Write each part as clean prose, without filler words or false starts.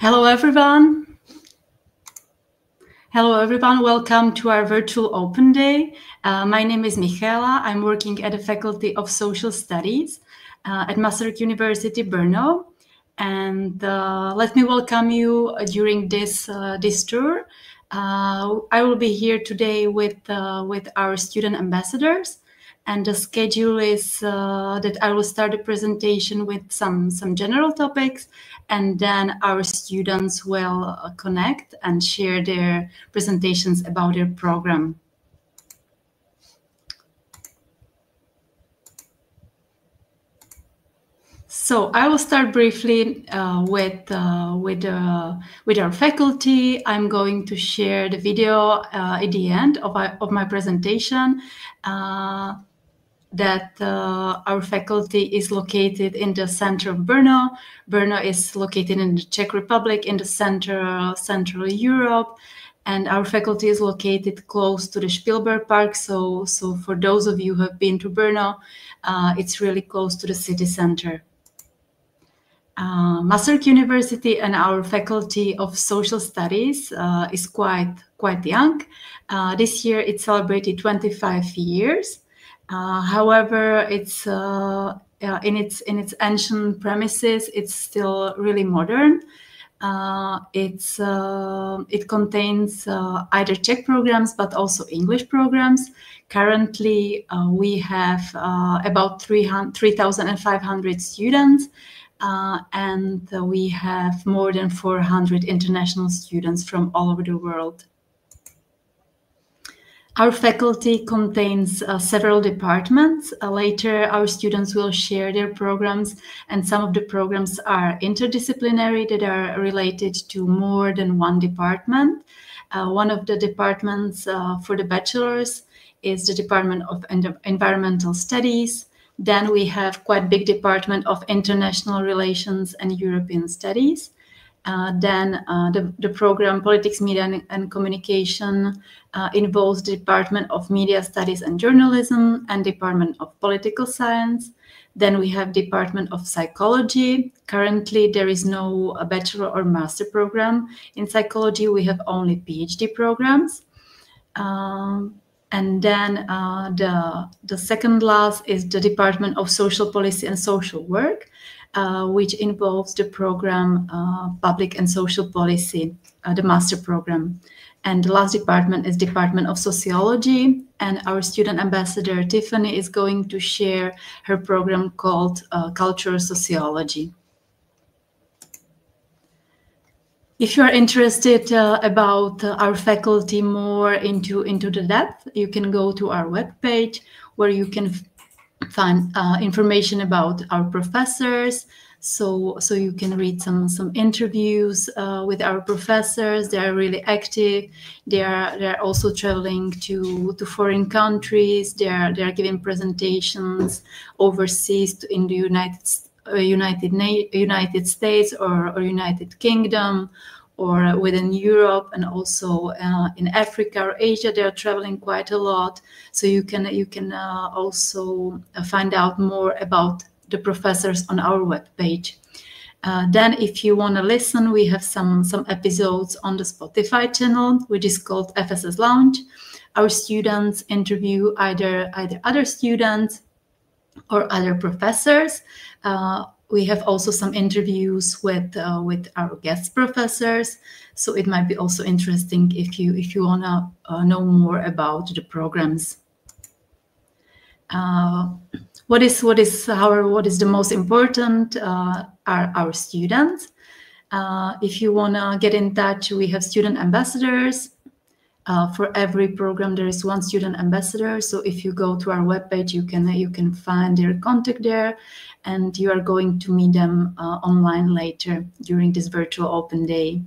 Hello, everyone. Hello, everyone. Welcome to our virtual open day. My name is Michaela. I'm working at the Faculty of Social Studies at Masaryk University, Brno. And let me welcome you during this tour. I will be here today with our student ambassadors. And the schedule is that I will start the presentation with some general topics, and then our students will connect and share their presentations about their program. So I will start briefly with our faculty. I'm going to share the video at the end of my presentation. That our faculty is located in the center of Brno. Brno is located in the Czech Republic, in the Central Europe, and our faculty is located close to the Spielberg Park. So for those of you who have been to Brno, it's really close to the city center. Masaryk University and our Faculty of Social Studies is quite young. This year it celebrated 25 years. However, it's in its ancient premises, it's still really modern. It contains either Czech programs but also English programs. Currently, we have about 3,500 students, and we have more than 400 international students from all over the world. Our faculty contains several departments. Later, our students will share their programs, and some of the programs are interdisciplinary, that are related to more than one department. One of the departments for the bachelors is the Department of Environmental Studies. Then we have quite a big department of International Relations and European Studies. Then the program Politics, Media and Communication involves the Department of Media Studies and Journalism and Department of Political Science. Then we have Department of Psychology. Currently, there is no bachelor or master program in psychology. We have only PhD programs. And then the second last is the Department of Social Policy and Social Work, which involves the program Public and Social Policy, the master program. And the last department is Department of Sociology, and our student ambassador Tiffany is going to share her program called Cultural Sociology. If you are interested about our faculty more into the depth, you can go to our webpage, where you can find information about our professors. So you can read some interviews with our professors. They are really active. They are also traveling to foreign countries. They are giving presentations overseas in the United States or United Kingdom, or within Europe, and also in Africa or Asia. They are traveling quite a lot. So you can also find out more about the professors on our webpage. Then if you want to listen, we have some episodes on the Spotify channel, which is called FSS Lounge. Our students interview either other students or other professors. We have also some interviews with our guest professors, so it might be also interesting if you wanna know more about the programs. What is the most important are our students. If you wanna get in touch, we have student ambassadors. For every program, there is one student ambassador. So if you go to our webpage, you can find their contact there, and you are going to meet them online later during this virtual open day.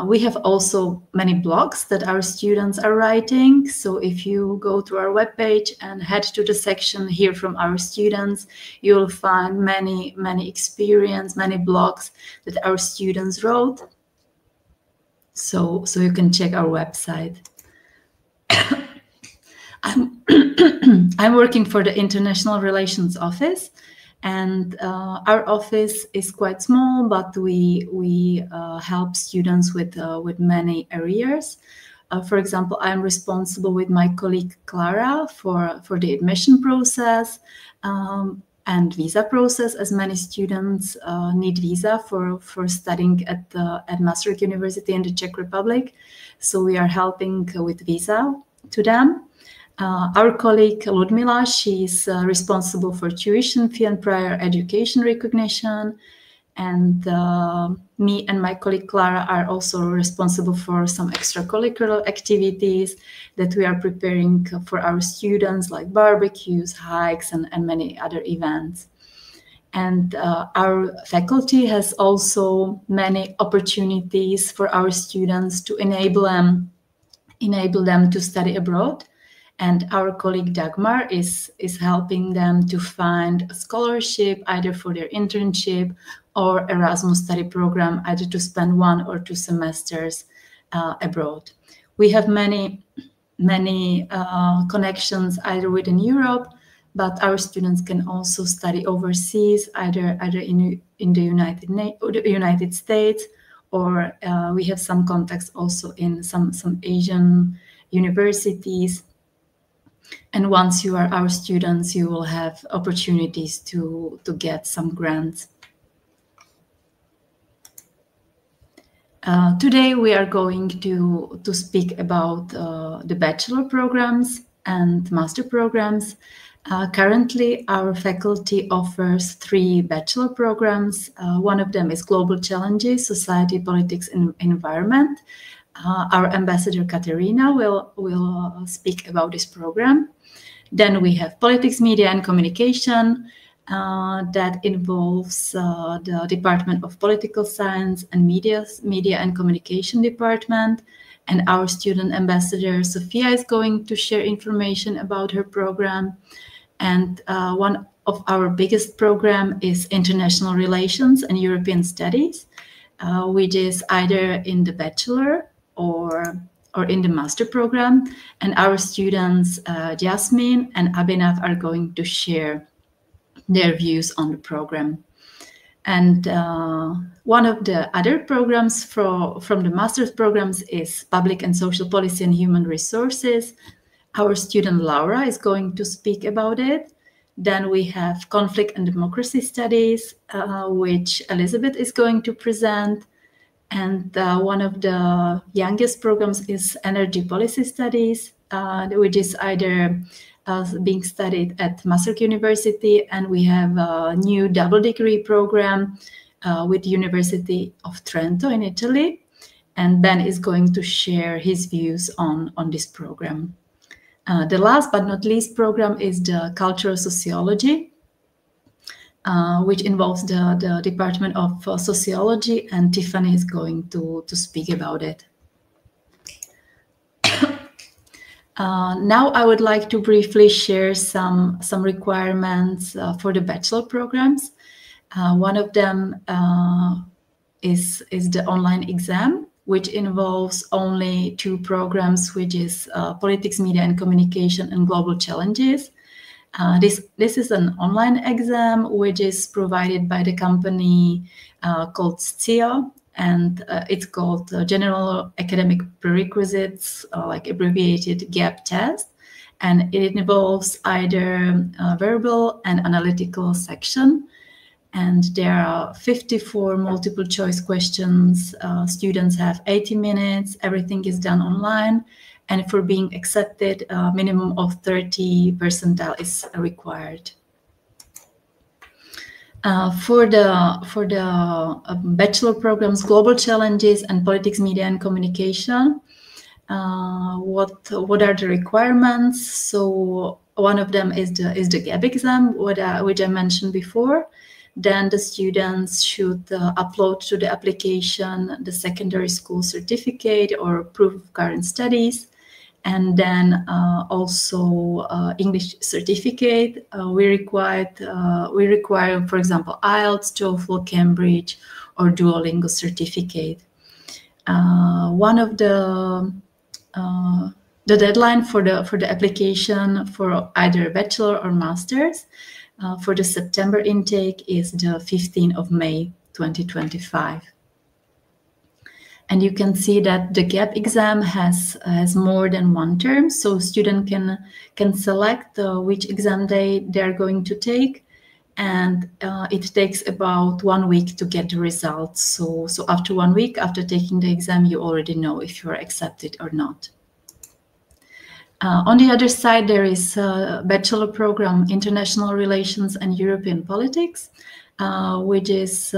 We have also many blogs that our students are writing. So if you go to our webpage and head to the section Hear from Our Students, you'll find many experience, many blogs that our students wrote. So you can check our website. I'm working for the International Relations Office, And our office is quite small, but we help students with many areas. For example, I'm responsible with my colleague Clara for the admission process and visa process, as many students need visa for studying at Masaryk University in the Czech Republic. So we are helping with visa to them. Our colleague Ludmila, she's responsible for tuition fee and prior education recognition. And me and my colleague Clara are also responsible for some extracurricular activities that we are preparing for our students, like barbecues, hikes, and many other events. And our faculty has also many opportunities for our students to enable them to study abroad. And our colleague Dagmar is helping them to find a scholarship, either for their internship or Erasmus study program, either to spend 1 or 2 semesters abroad. We have many connections either within Europe, but our students can also study overseas, either in the United States, or we have some contacts also in some Asian universities. And once you are our students, you will have opportunities to get some grants. Today we are going to speak about the bachelor programs and master programs. Currently, our faculty offers 3 bachelor programs. One of them is Global Challenges, Society, Politics, and Environment. Our ambassador Katerina will speak about this program. Then we have Politics, Media, and Communication. That involves the Department of Political Science and Media and Communication Department. And our student ambassador Sofia is going to share information about her program. And one of our biggest program is International Relations and European Studies, which is either in the bachelor or in the master program. And our students, Jasmine and Abhinav, are going to share their views on the program. And one of the other programs from the master's programs is Public and Social Policy and Human Resources. Our student Laura is going to speak about it. Then we have Conflict and Democracy Studies, which Elizabeth is going to present. And one of the youngest programs is Energy Policy Studies, which is either being studied at Masaryk University, and we have a new double degree program with University of Trento in Italy. And Ben is going to share his views on this program. The last but not least program is the Cultural Sociology, which involves the Department of Sociology, and Tiffany is going to speak about it. Now I would like to briefly share some requirements for the bachelor programs. One of them is the online exam, which involves only 2 programs, which is Politics, Media, and Communication and Global Challenges. This is an online exam which is provided by the company called SCIO, and it's called General Academic Prerequisites, like abbreviated GAP test, and it involves either verbal and analytical section. And there are 54 multiple choice questions. Students have 80 minutes. Everything is done online. And for being accepted, a minimum of 30 percentile is required. For the bachelor programs, Global Challenges and Politics, Media, and Communication, what are the requirements? So one of them is the GAP exam, which I mentioned before. Then the students should upload to the application the secondary school certificate or proof of current studies, and then also English certificate. We require, for example, IELTS, TOEFL, Cambridge, or Duolingo certificate. One of the deadline for the application for either bachelor or masters for the September intake is the 15th of May 2025. And you can see that the gap exam has more than one term, so student can select which exam they're going to take, and it takes about 1 week to get the results. So after 1 week after taking the exam, you already know if you're accepted or not. On the other side, there is a bachelor program, International Relations and European Politics, which is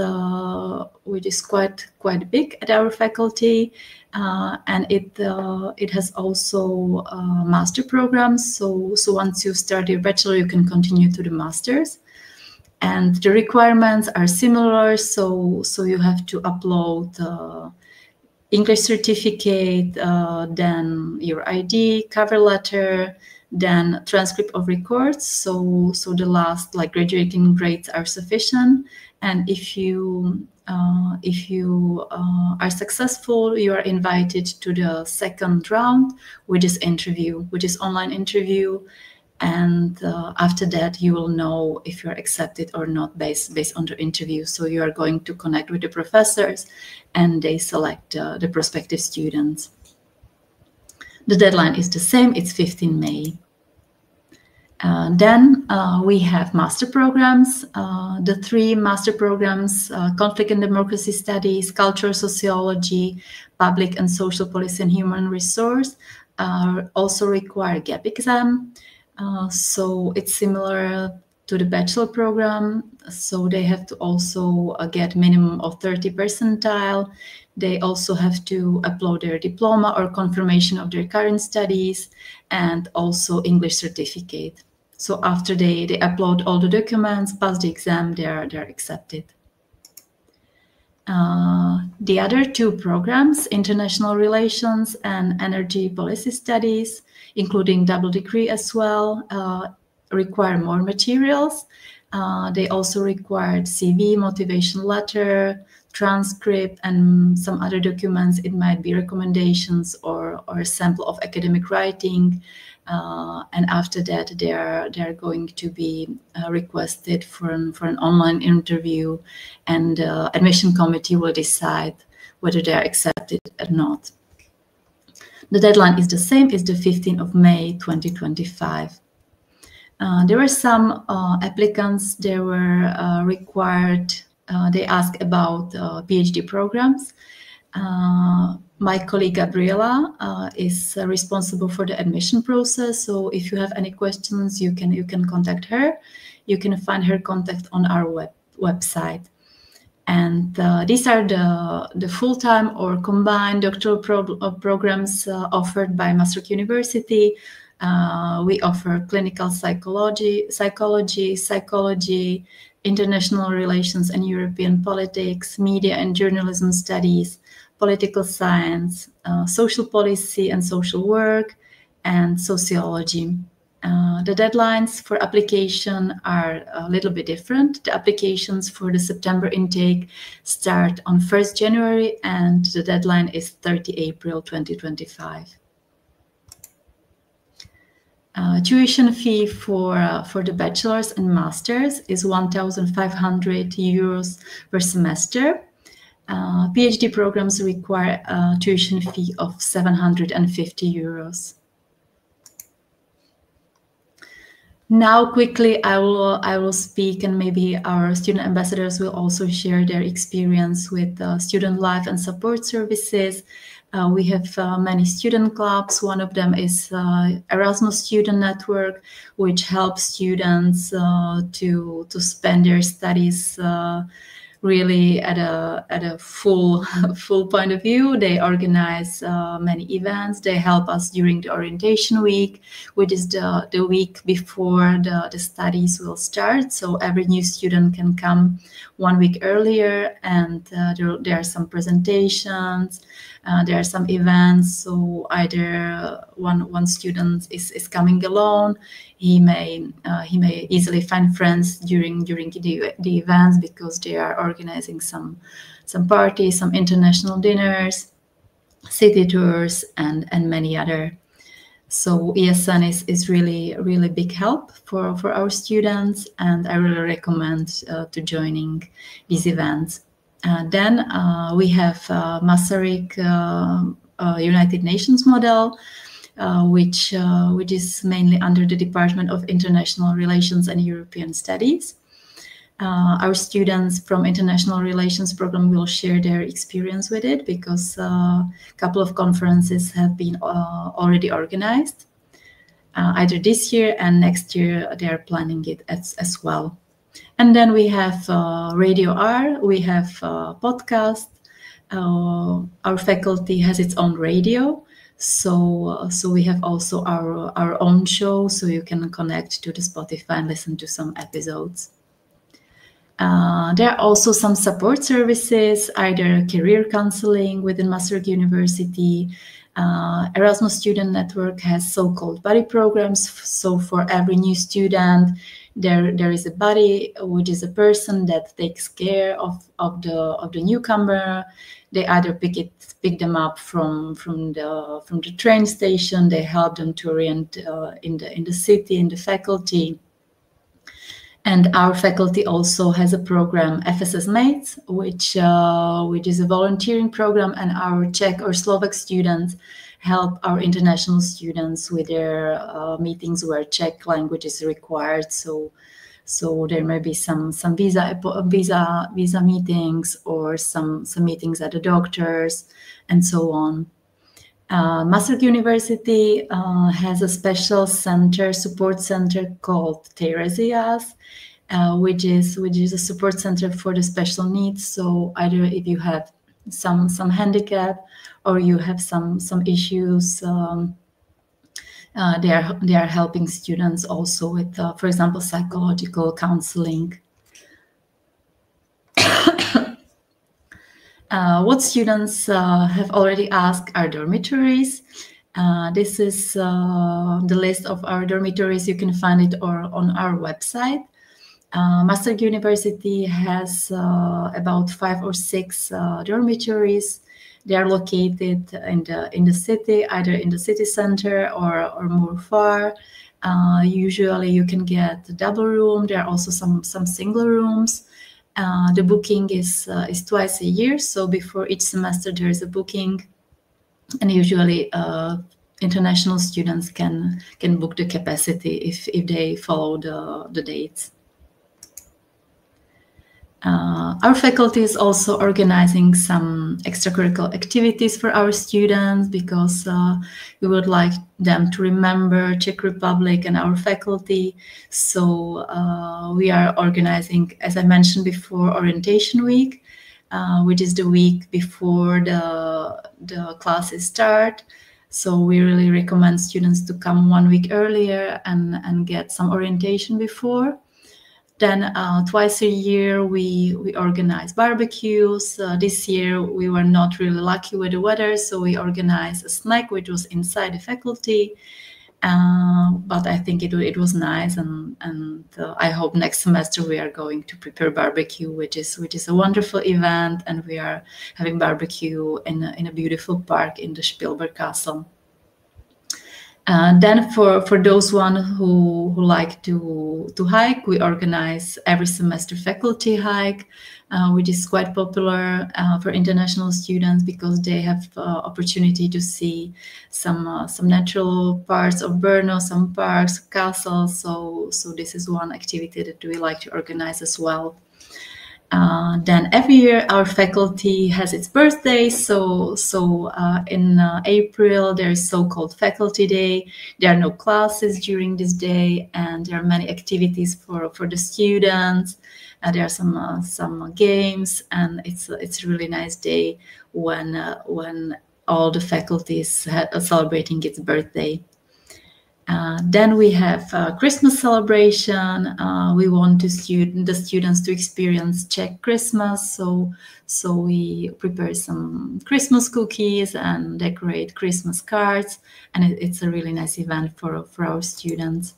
quite big at our faculty, and it has also master programs. So once you start your bachelor, you can continue to the masters, and the requirements are similar. So you have to upload English certificate, then your ID, cover letter, then transcript of records. So the last graduating grades are sufficient. And if you are successful, you are invited to the second round, which is online interview. And after that, you will know if you're accepted or not based on the interview. So you are going to connect with the professors, and they select the prospective students. The deadline is the same, it's 15 May. Then we have master programs. The 3 master programs, Conflict and Democracy Studies, Cultural Sociology, Public and Social Policy and Human Resource, also require gap exam. So it's similar to the bachelor program. So they have to also get minimum of 30 percentile. They also have to upload their diploma or confirmation of their current studies, and also English certificate. So after they upload all the documents, pass the exam, they're accepted. The other 2 programs, International Relations and Energy Policy Studies, including double degree as well, require more materials. They also required CV, motivation letter, transcript, and some other documents. It might be recommendations or a sample of academic writing. And after that, they are going to be requested for an online interview, and the admission committee will decide whether they are accepted or not. The deadline is the same, it's the 15th of May 2025. There were some applicants, they were required, they asked about PhD programs. My colleague Gabriela is responsible for the admission process. So if you have any questions, you can contact her. You can find her contact on our website. And these are the full-time or combined doctoral programs offered by Masaryk University. We offer clinical psychology, international relations and European politics, media and journalism studies, political science, social policy and social work, and sociology. The deadlines for application are a little bit different. The applications for the September intake start on 1st January, and the deadline is 30 April 2025. Tuition fee for the bachelor's and master's is 1,500 euros per semester. PhD programs require a tuition fee of 750 euros. Now, quickly, I will speak, and maybe our student ambassadors will also share their experience with student life and support services. We have many student clubs. One of them is Erasmus Student Network, which helps students to spend their studies really at a full point of view. They organize many events. They help us during the orientation week, which is the week before the studies will start. So every new student can come 1 week earlier, and there are some presentations. There are some events. So either one student is coming alone. He may easily find friends during the events, because they are organizing some parties, some international dinners, city tours, and many other. So ESN is really big help for our students, and I really recommend to joining these events. Then we have Masaryk United Nations model, which is mainly under the Department of International Relations and European Studies. Our students from International Relations program will share their experience with it, because a couple of conferences have been already organized. Either this year and next year, they are planning it as well. And then we have Radio R, we have podcast. Our faculty has its own radio. So we have also our own show, so you can connect to the Spotify and listen to some episodes. There are also some support services, either career counseling within Masaryk University. Erasmus Student Network has so-called buddy programs. So for every new student, there is a buddy, which is a person that takes care of the newcomer. They either pick them up from the train station. They help them to orient in the city, in the faculty. And our faculty also has a program, FSS Mates, which is a volunteering program, and our Czech or Slovak students help our international students with their meetings where Czech language is required. So there may be some visa meetings, or some meetings at the doctors, and so on. Masaryk University has a special support center called Teresias, which is a support center for the special needs. So either if you have some handicap, or you have some issues, they are helping students also with, for example, psychological counseling. What students have already asked are dormitories. This is the list of our dormitories. You can find it on our website. Masaryk University has about 5 or 6 dormitories. They are located in the city, either in the city center or more far. Usually you can get a double room. There are also some single rooms. The booking is twice a year, so before each semester there is a booking, and usually international students can book the capacity if they follow the dates. Our faculty is also organizing some extracurricular activities for our students, because we would like them to remember Czech Republic and our faculty. So we are organizing, as I mentioned before, Orientation Week, which is the week before the classes start. So we really recommend students to come 1 week earlier and get some orientation before. Then twice a year we organize barbecues. This year we were not really lucky with the weather, so we organized a snack which was inside the faculty. But I think it was nice, and I hope next semester we are going to prepare barbecue, which is a wonderful event, and we are having barbecue in a beautiful park in the Spielberg Castle. Then for those who like to hike, we organize every semester faculty hike, which is quite popular for international students, because they have opportunity to see some natural parts of Brno, some parks, castles. So this is one activity that we like to organize as well. Then every year our faculty has its birthday. So in April there is so-called Faculty Day. There are no classes during this day, and there are many activities for the students. There are some games, and it's a really nice day when all the faculties are celebrating its birthday. Then we have Christmas celebration. We want the students to experience Czech Christmas, so we prepare some Christmas cookies and decorate Christmas cards, and it's a really nice event for our students.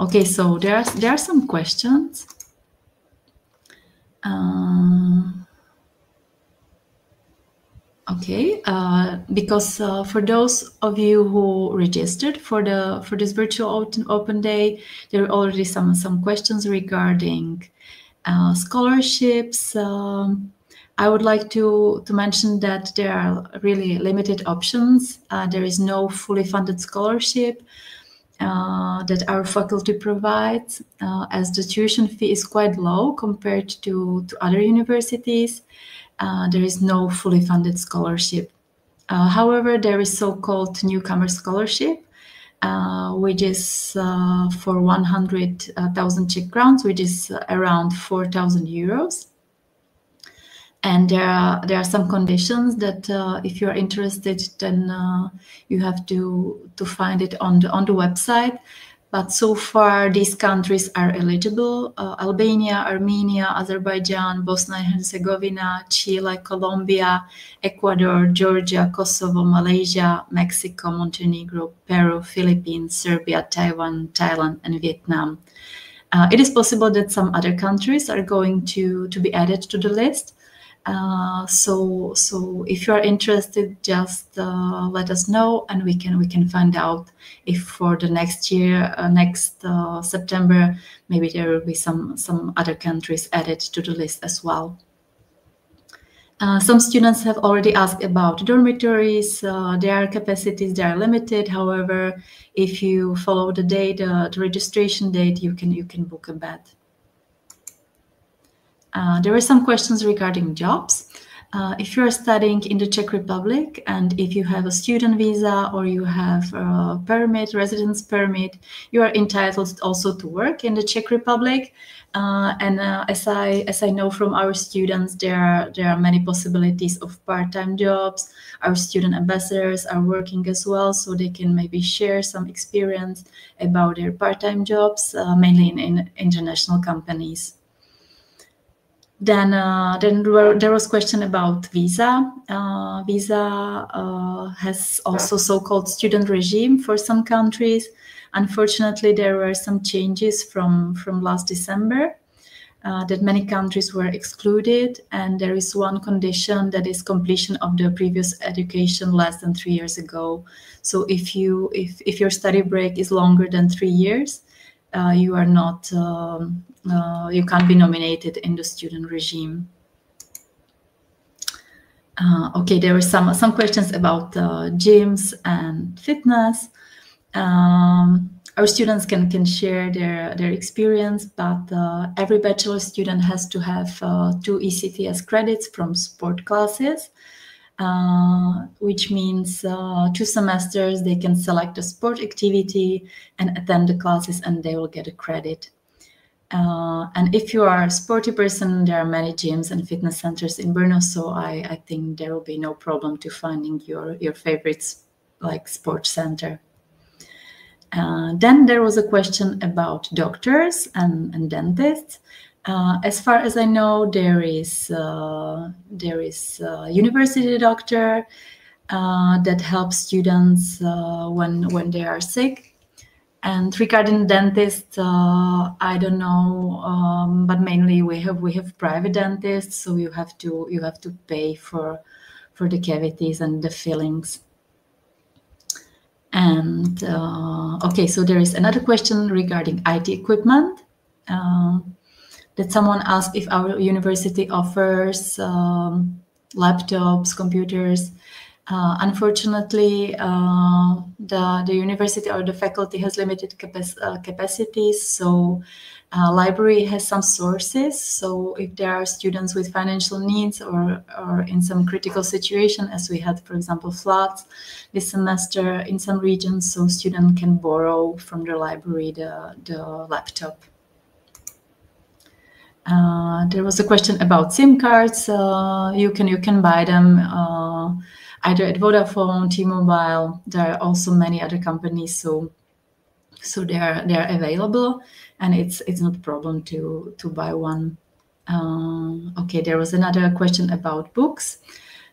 Okay, so there are some questions. Okay, because for those of you who registered for this virtual open day, there are already some questions regarding scholarships. I would like to mention that there are really limited options. There is no fully funded scholarship that our faculty provides, as the tuition fee is quite low compared to other universities. There is no fully funded scholarship. However, there is so-called newcomer scholarship, which is for 100,000 Czech crowns, which is around 4,000 euros. And there are some conditions that if you are interested, then you have to find it on the website. But so far, these countries are eligible: Albania, Armenia, Azerbaijan, Bosnia and Herzegovina, Chile, Colombia, Ecuador, Georgia, Kosovo, Malaysia, Mexico, Montenegro, Peru, Philippines, Serbia, Taiwan, Thailand, and Vietnam. It is possible that some other countries are going to be added to the list. So if you are interested, just let us know, and we can find out if for the next year, next September, maybe there will be some other countries added to the list as well. Some students have already asked about dormitories. Their capacities, they are limited. However, if you follow the date, the registration date, you can book a bed. There were some questions regarding jobs. If you are studying in the Czech Republic, and if you have a student visa or you have a permit, residence permit, you are entitled also to work in the Czech Republic. As I know from our students, there are many possibilities of part-time jobs. Our student ambassadors are working as well, so they can maybe share some experience about their part-time jobs, mainly in international companies. Then there was question about visa. Visa has also so-called student regime for some countries. Unfortunately, there were some changes from last December that many countries were excluded, and there is one condition, that is completion of the previous education less than 3 years ago. So if your study break is longer than 3 years, you are not. You can't be nominated in the student regime. Okay, there were some questions about gyms and fitness. Our students can share their experience, but every bachelor student has to have 2 ECTS credits from sport classes, which means 2 semesters they can select a sport activity and attend the classes, and they will get a credit. And if you are a sporty person, there are many gyms and fitness centers in Brno, so I think there will be no problem to finding your favorite like sports center. Then there was a question about doctors and dentists. As far as I know, there is a university doctor that helps students when they are sick. And regarding dentists, I don't know, but mainly we have private dentists, so you have to pay for the cavities and the fillings. And okay, so there is another question regarding IT equipment. That someone asked if our university offers laptops, computers. Unfortunately, the university or the faculty has limited capacities, so library has some sources. So if there are students with financial needs or in some critical situation, as we had, for example, floods this semester in some regions, so students can borrow from the library the laptop. There was a question about SIM cards. You can buy them either at Vodafone, T-Mobile. There are also many other companies, so they are available, and it's not a problem to buy one. Okay, there was another question about books.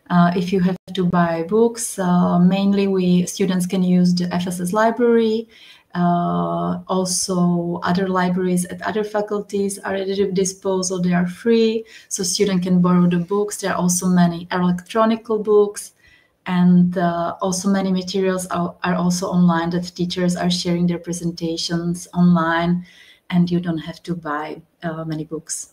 If you have to buy books, mainly students can use the FSS library. Also, other libraries at other faculties are at your disposal. They are free, so students can borrow the books. There are also many electronic books. And also many materials are also online, that teachers are sharing their presentations online, and you don't have to buy many books.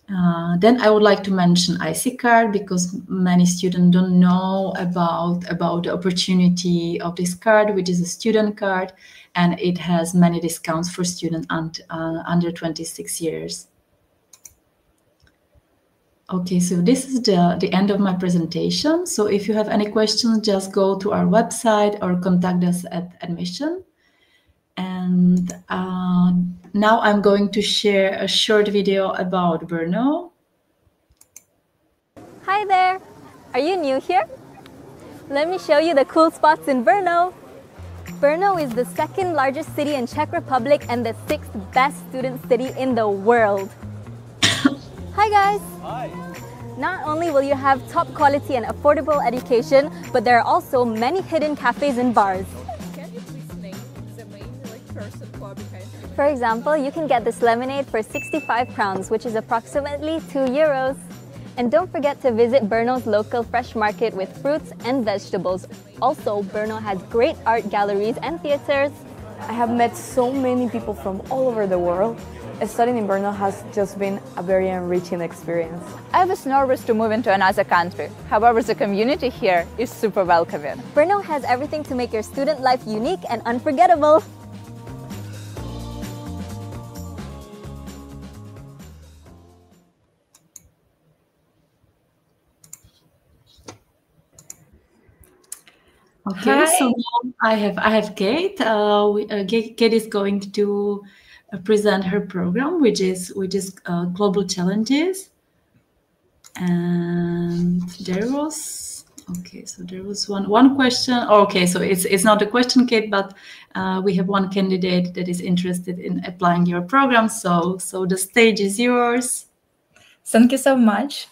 Then I would like to mention IC card, because many students don't know about the opportunity of this card, which is a student card, and it has many discounts for students under 26 years. Okay, so this is the end of my presentation. So if you have any questions, just go to our website or contact us at admission. And now I'm going to share a short video about Brno. Hi there! Are you new here? Let me show you the cool spots in Brno. Brno is the second largest city in Czech Republic and the 6th best student city in the world. Hi guys! Hi! Not only will you have top quality and affordable education, but there are also many hidden cafes and bars. Can you please name the main person who are behind you? For example, you can get this lemonade for 65 crowns, which is approximately 2 euros. And don't forget to visit Brno's local fresh market with fruits and vegetables. Also, Brno has great art galleries and theaters. I have met so many people from all over the world. Studying in Brno has just been a very enriching experience. I was nervous to move into another country. However, the community here is super welcoming. Brno has everything to make your student life unique and unforgettable. Okay, Hi. so now I have Kate. Kate is going to present her program, which is Global Challenges. And there was one question. Okay, so it's not a question, Kate, but we have one candidate that is interested in applying your program. So the stage is yours. Thank you so much.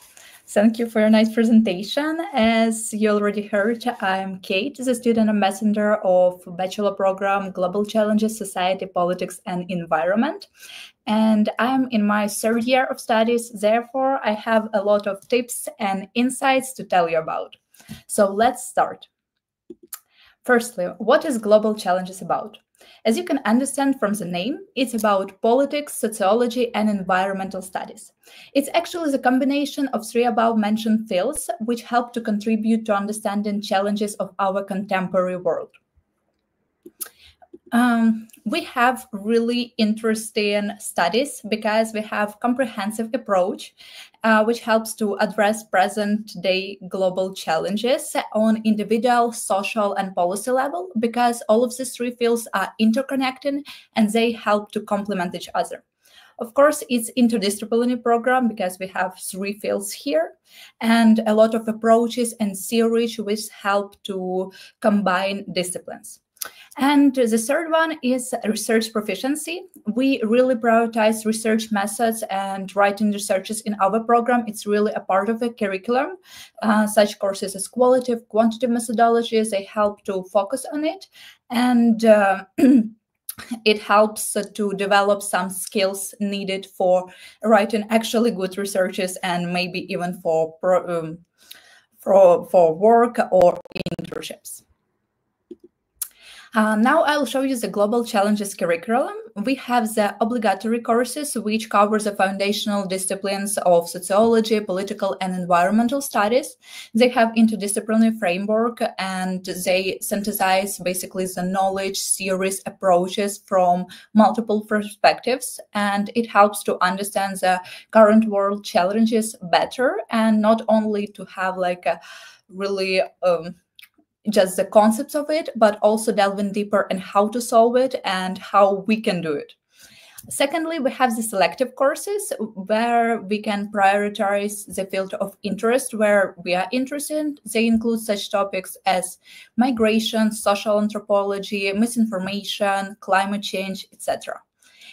Thank you for your nice presentation. As you already heard, I'm Kate, the student ambassador of bachelor program Global Challenges, Society, Politics and Environment. And I'm in my 3rd year of studies. Therefore, I have a lot of tips and insights to tell you about. So let's start. Firstly, what is Global Challenges about? As you can understand from the name, it's about politics, sociology, and environmental studies. It's actually the combination of 3 above-mentioned fields which help to contribute to understanding challenges of our contemporary world. We have really interesting studies because we have comprehensive approach which helps to address present-day global challenges on individual, social, and policy level, because all of these 3 fields are interconnected and they help to complement each other. Of course, it's interdisciplinary program because we have 3 fields here and a lot of approaches and theories which help to combine disciplines. And the 3rd one is research proficiency. We really prioritize research methods and writing researches in our program. It's really a part of the curriculum. Such courses as qualitative, quantitative methodologies, they help to focus on it. And it helps to develop some skills needed for writing actually good researches and maybe even for work or internships. Now I'll show you the Global Challenges curriculum. We have the obligatory courses, which cover the foundational disciplines of sociology, political and environmental studies. They have interdisciplinary framework and they synthesize basically the knowledge, theories, approaches from multiple perspectives. And it helps to understand the current world challenges better, and not only to have like a really just the concepts of it, but also delving deeper in how to solve it and how we can do it. Secondly, we have the selective courses where we can prioritize the field of interest where we are interested. They include such topics as migration, social anthropology, misinformation, climate change, etc.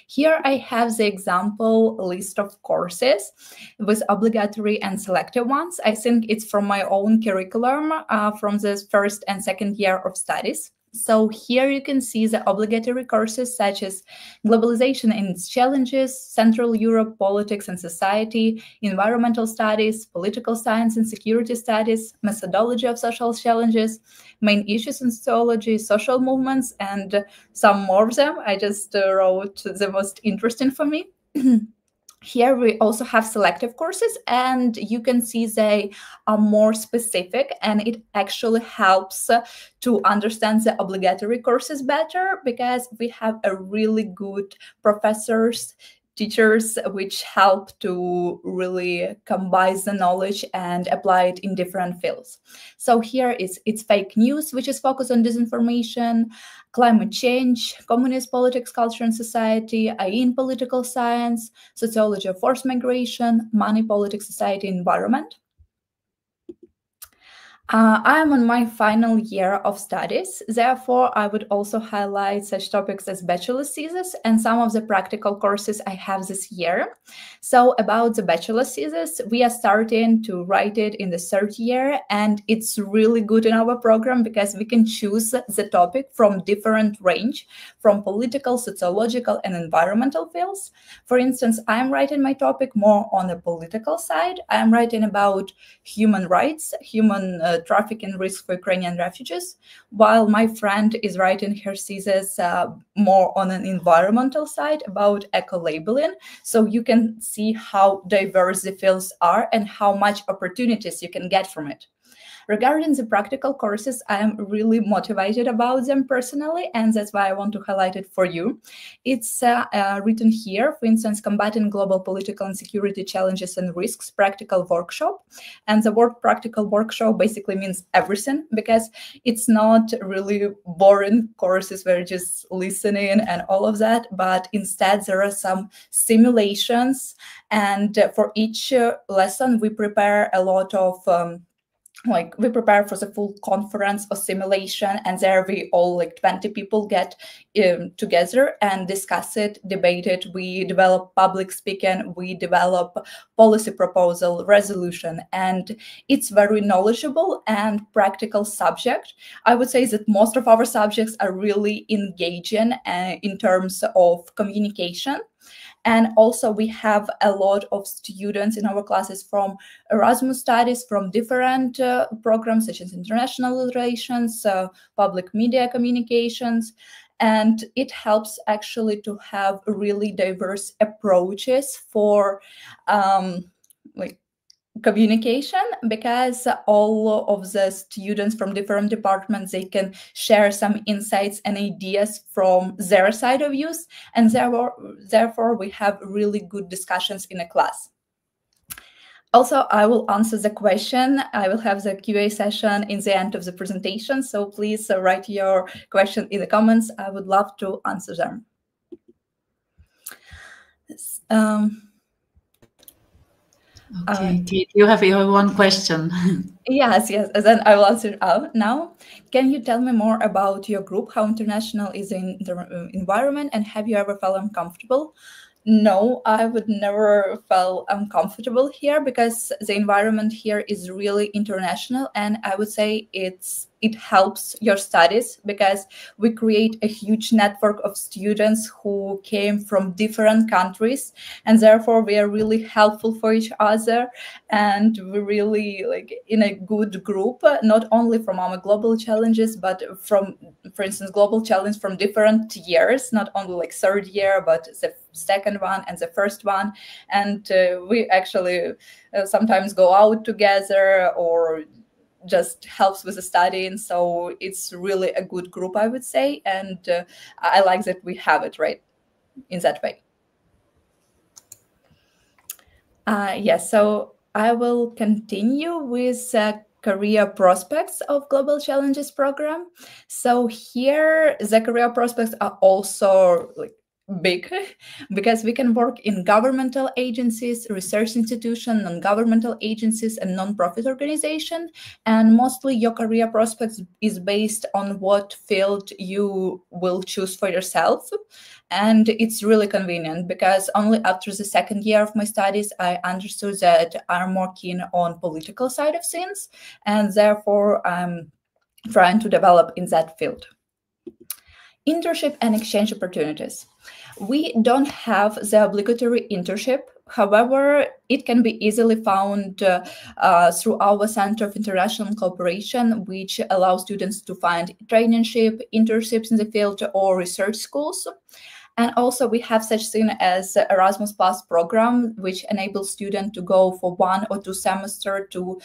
Here I have the example list of courses with obligatory and selective ones. I think it's from my own curriculum from the 1st and 2nd year of studies. So here you can see the obligatory courses such as Globalization and its Challenges, Central Europe, Politics and Society, Environmental Studies, Political Science and Security Studies, Methodology of Social Challenges, Main Issues in Sociology, Social Movements, and some more of them. I just wrote the most interesting for me. Here we also have selective courses, and you can see they are more specific, and it actually helps to understand the obligatory courses better, because we have a really good professors, teachers, which help to really combine the knowledge and apply it in different fields. So here it's fake news, which is focused on disinformation, climate change, communist politics, culture and society, IE in political science, sociology of forced migration, money, politics, society, environment. I'm on my final year of studies, therefore I would also highlight such topics as bachelor thesis and some of the practical courses I have this year. So about the bachelor thesis, we are starting to write it in the third year, and it's really good in our program because we can choose the topic from different range, from political, sociological, and environmental fields. For instance, I'm writing my topic more on the political side. I'm writing about human rights, human trafficking risk for Ukrainian refugees, while my friend is writing her thesis more on an environmental side about eco-labeling. So you can see how diverse the fields are and how much opportunities you can get from it. Regarding the practical courses, I am really motivated about them personally, and that's why I want to highlight it for you. It's written here, for instance, Combating Global Political and Security Challenges and Risks, Practical Workshop. And the word practical workshop basically means everything, because it's not really boring courses where you're just listening and all of that, but instead there are some simulations. And for each lesson, we prepare a lot of we prepare for the full conference or simulation, and there we all, like 20 people, get together and discuss it, debate it. We develop public speaking, we develop policy proposal, resolution, and it's very knowledgeable and practical subject. I would say that most of our subjects are really engaging in terms of communication. And also we have a lot of students in our classes from Erasmus studies, from different programs such as international relations, public media communications. And it helps actually to have really diverse approaches for communication, because all of the students from different departments, they can share some insights and ideas from their side of views, and therefore we have really good discussions in a class. Also, I will answer the question. I will have the QA session in the end of the presentation, so please write your question in the comments. I would love to answer them. Okay, Kate, you have one question. Yes, and then I will answer out now. Can you tell me more about your group? How international is the environment, and have you ever felt uncomfortable? No, I would never feel uncomfortable here, because the environment here is really international, and I would say it helps your studies, because we create a huge network of students who came from different countries, and therefore we are really helpful for each other, and we're really in a good group, not only from our global challenges, but from, for instance, global challenge from different years, not only third year, but the second one and the first one. And we actually sometimes go out together or just helps with the studying. So it's really a good group, I would say. And I like that we have it right in that way. Yes, so I will continue with career prospects of Global Challenges program. So here the career prospects are also big, because we can work in governmental agencies, research institutions, non-governmental agencies, and non-profit organization. And mostly your career prospects is based on what field you will choose for yourself. And it's really convenient, because only after the second year of my studies, I understood that I'm more keen on political side of things, and therefore I'm trying to develop in that field. Internship and exchange opportunities. We don't have the obligatory internship. However, it can be easily found through our Center of International Cooperation, which allows students to find traineeship, internships in the field, or research schools. And also we have such thing as Erasmus Plus program, which enables students to go for 1 or 2 semesters to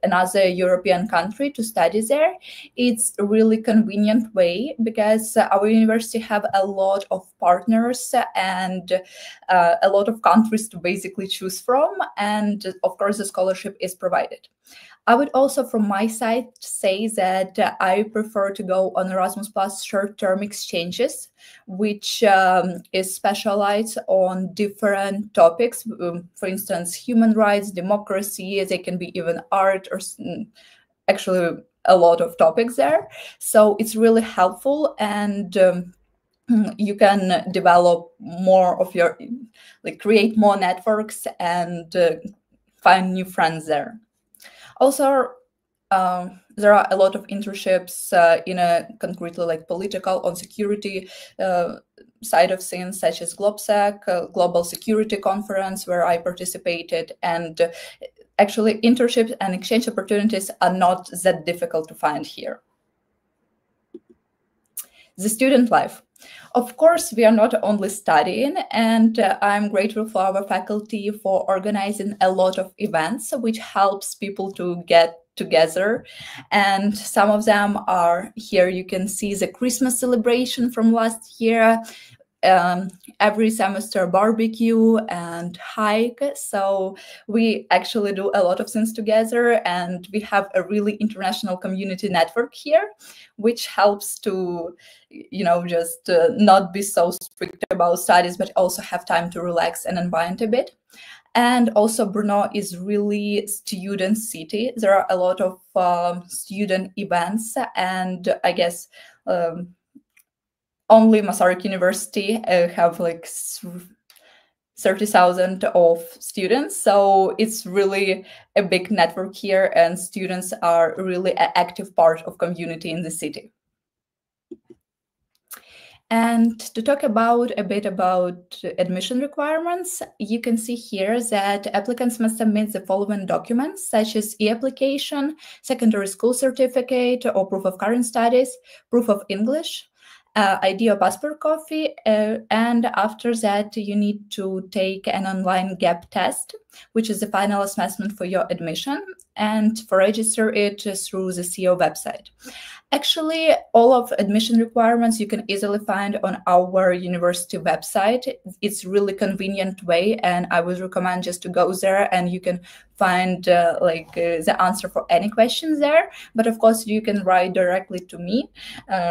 another European country to study there. It's a really convenient way because our university have a lot of partners and a lot of countries to basically choose from. And of course, the scholarship is provided. I would also, from my side, say that I prefer to go on Erasmus Plus short-term exchanges, which is specialized on different topics. For instance, human rights, democracy, they can be even art, or actually a lot of topics there. So it's really helpful, and you can develop more of your, like, create more networks and find new friends there. Also, there are a lot of internships in a concretely like political or security side of things, such as GlobSec, Global Security Conference, where I participated. And actually, internships and exchange opportunities are not that difficult to find here. The student life. Of course, we are not only studying, and I'm grateful for our faculty for organizing a lot of events, which helps people to get together. And some of them are here. You can see the Christmas celebration from last year, every semester barbecue and hike. So we actually do a lot of things together, and we have a really international community network here, which helps to, just not be so strict about studies, but also have time to relax and unwind a bit. And also, Brno is really student city. There are a lot of student events, and I guess only Masaryk University have like 30,000 of students. So it's really a big network here, and students are really an active part of community in the city. And to talk a bit about admission requirements, you can see here that applicants must submit the following documents, such as e-application, secondary school certificate or proof of current studies, proof of English, ID or passport copy, and after that you need to take an online gap test, which is the final assessment for your admission, and for register it through the CO website. Actually, all of admission requirements you can easily find on our university website. It's really convenient way, and I would recommend just to go there, and you can find the answer for any questions there. But of course, you can write directly to me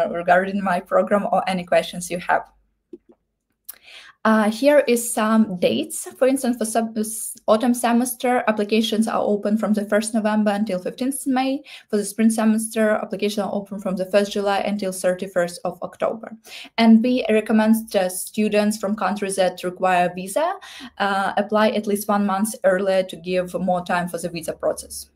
regarding my program or any questions you have. Here is some dates. For instance, for autumn semester, applications are open from the 1st November until 15th May. For the spring semester, applications are open from the 1st July until 31st of October. And we recommend students from countries that require visa apply at least 1 month earlier to give more time for the visa process.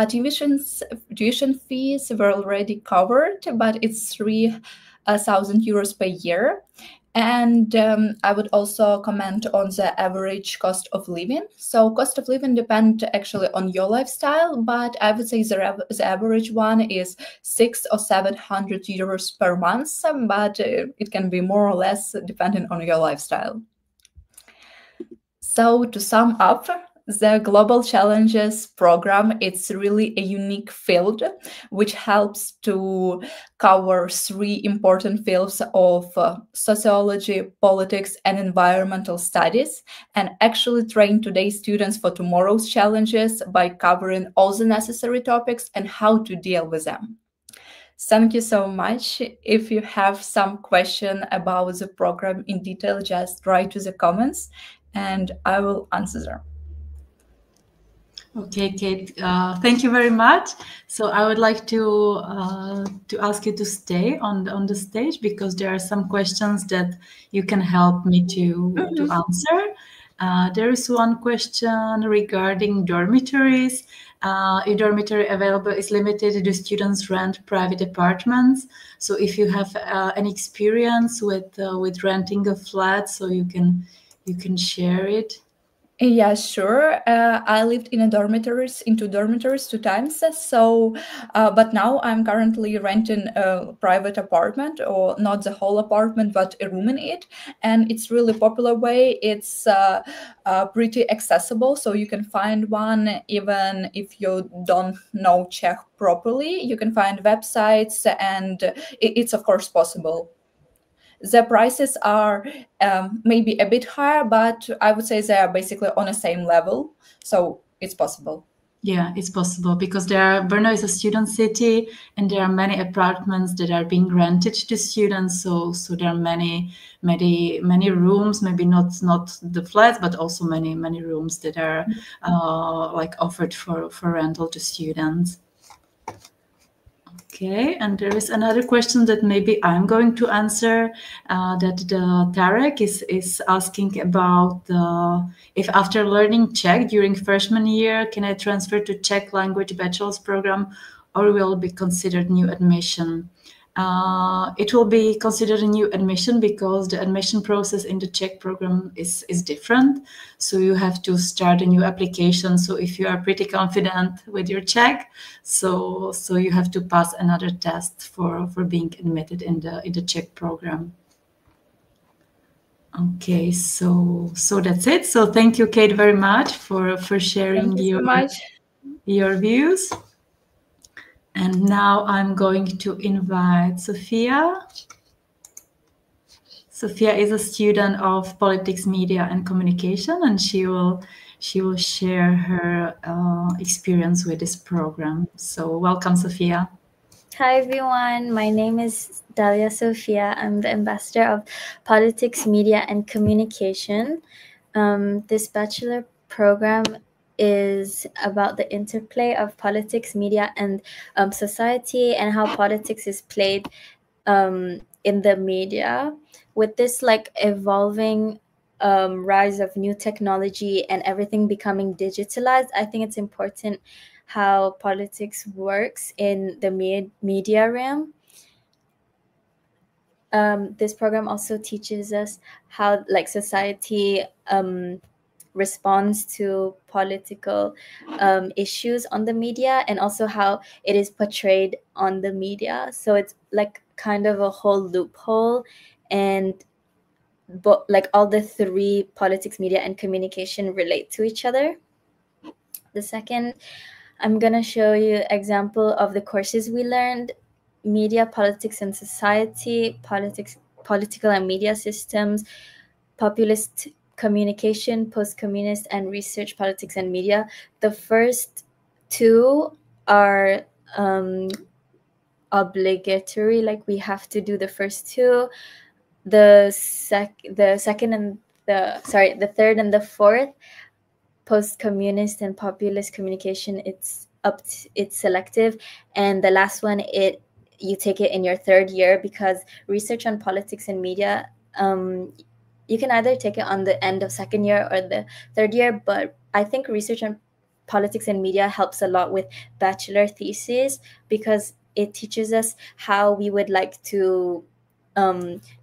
Tuition fees were already covered, but it's 3,000 euros per year. And I would also comment on the average cost of living. So cost of living depends actually on your lifestyle, but I would say the average one is 600 or 700 euros per month, but it can be more or less depending on your lifestyle. So to sum up, the Global Challenges program, it's really a unique field which helps to cover 3 important fields of sociology, politics, and environmental studies, and actually train today's students for tomorrow's challenges by covering all the necessary topics and how to deal with them. Thank you so much. If you have some question about the program in detail, just write to the comments and I will answer them. Okay, Kate, thank you very much. So I would like to ask you to stay on the stage, because there are some questions that you can help me to answer. There is one question regarding dormitories. A dormitory available is limited. Do students rent private apartments? So if you have an experience with renting a flat, so you can share it. Yeah, sure. I lived in two dormitories 2 times. So, but now I'm currently renting a private apartment, or not the whole apartment, but a room in it. And it's really popular way. It's pretty accessible, so you can find one even if you don't know Czech properly. You can find websites, and it's of course possible. The prices are maybe a bit higher, but I would say they are basically on the same level. So it's possible. Yeah, it's possible because Brno is a student city, and there are many apartments that are being rented to students. So there are many rooms, maybe not the flats, but also many rooms that are like offered for rental to students. Okay, and there is another question that maybe I'm going to answer, that Tarek is asking about if after learning Czech during freshman year, can I transfer to Czech language bachelor's program, or will be considered new admission? It will be considered a new admission because the admission process in the Czech program is different. So you have to start a new application. So if you are pretty confident with your Czech, so you have to pass another test for being admitted in the Czech program. Okay, so that's it. So thank you, Kate, very much for sharing your views. And now I'm going to invite Sophia. Sophia is a student of politics, media, and communication, and she will share her experience with this program. So welcome, Sophia. Hi everyone, my name is Dalia Sofia. I'm the ambassador of Politics, Media, and Communication. This bachelor program is about the interplay of politics, media, and society, and how politics is played in the media. With this like evolving rise of new technology and everything becoming digitalized, I think it's important how politics works in the media realm. This program also teaches us how like society responds to political issues on the media, and also how it is portrayed on the media. So it's like kind of a whole loophole, and like all the three, politics, media, and communication, relate to each other. The second, I'm gonna show you example of the courses we learned: media, politics and society, political and media systems, populist communication, post-communist, and research politics and media. The first two are obligatory, like we have to do the first two. The third and the fourth, post-communist and populist communication, it's selective, and the last one, you take it in your third year, because research on politics and media, you can either take it on the end of second year or the third year, but I think research on politics and media helps a lot with bachelor thesis, because it teaches us how we would like to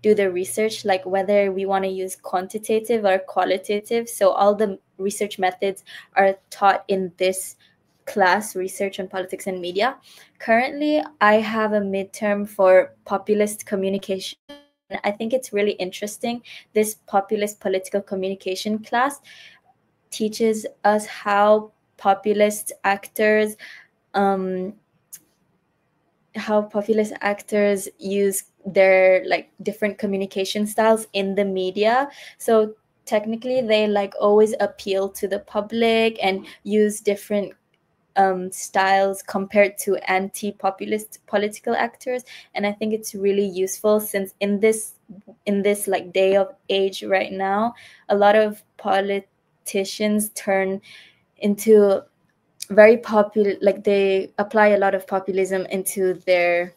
do the research, like whether we want to use quantitative or qualitative. So all the research methods are taught in this class, research on politics and media. Currently, I have a midterm for populist communication. I think it's really interesting. This populist political communication class teaches us how populist actors use their like different communication styles in the media. So technically they like always appeal to the public and use different styles compared to anti-populist political actors. And I think it's really useful, since in this like day of age right now, a lot of politicians turn into very popular, like they apply a lot of populism into their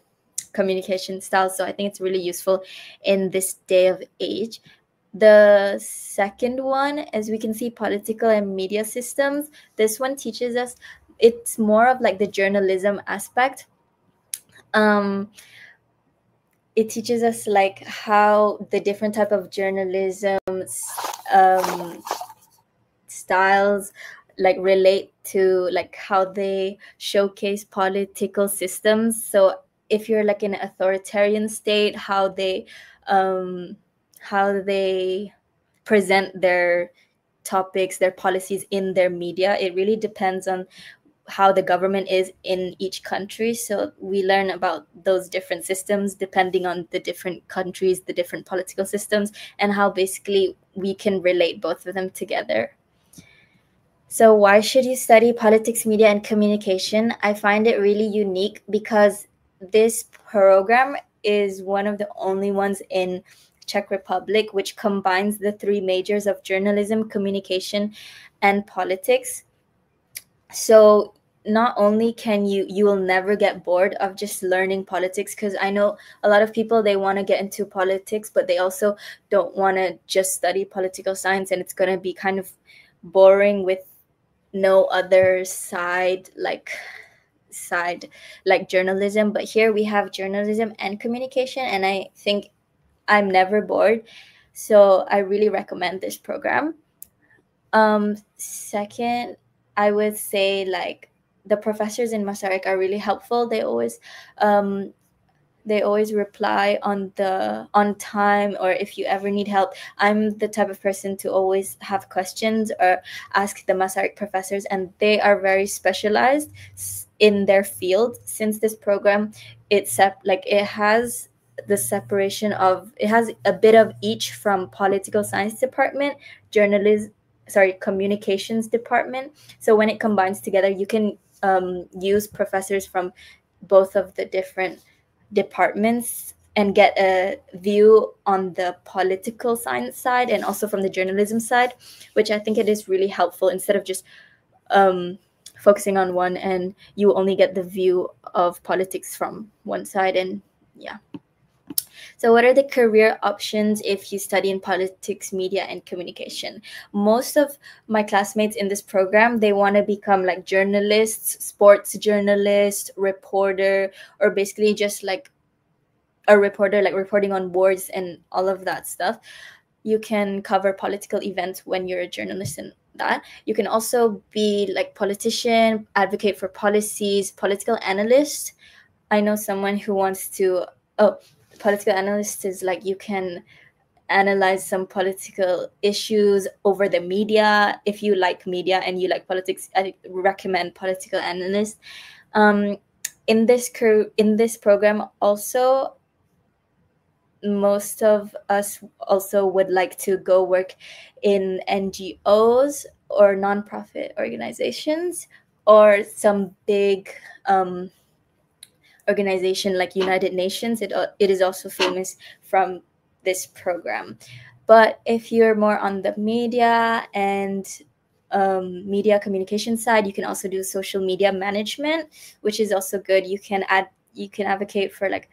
communication style. So I think it's really useful in this day of age. The second one, as we can see, political and media systems. This one teaches us, it's more of like the journalism aspect. It teaches us like how the different type of journalism styles like relate to like how they showcase political systems. So if you're like in an authoritarian state, how they present their topics, their policies in their media. It really depends on how the government is in each country. So we learn about those different systems depending on the different countries, the different political systems, and how basically we can relate both of them together. So why should you study politics, media, and communication? I find it really unique because this program is one of the only ones in Czech Republic which combines the three majors of journalism, communication, and politics. So not only can you will never get bored of just learning politics, because I know a lot of people, they want to get into politics, but they also don't want to just study political science, and it's going to be kind of boring with no other side like journalism. But here we have journalism and communication, and I think I'm never bored. So I really recommend this program. Second, I would say like the professors in Masaryk are really helpful. They always reply on time, or if you ever need help. I'm the type of person to always have questions or ask the Masaryk professors, and they are very specialized in their field. Since this program, it has the separation of, it has a bit of each from political science department, communications department. So when it combines together, you can use professors from both of the different departments and get a view on the political science side and also from the journalism side, which I think it is really helpful, instead of just focusing on one and you only get the view of politics from one side. And yeah. So what are the career options if you study in politics, media, and communication? Most of my classmates in this program, they want to become like journalists, sports journalist, reporter, or basically just like a reporter, like reporting on boards and all of that stuff. You can cover political events when you're a journalist in that. You can also be like politician, advocate for policies, political analyst. I know someone who wants to, political analyst is like you can analyze some political issues over the media. If you like media and you like politics, I recommend political analyst. In this program also, most of us also would like to go work in NGOs or nonprofit organizations, or some big organization like United Nations. It is also famous from this program. But if you're more on the media and media communication side, you can also do social media management, which is also good. You can advocate for like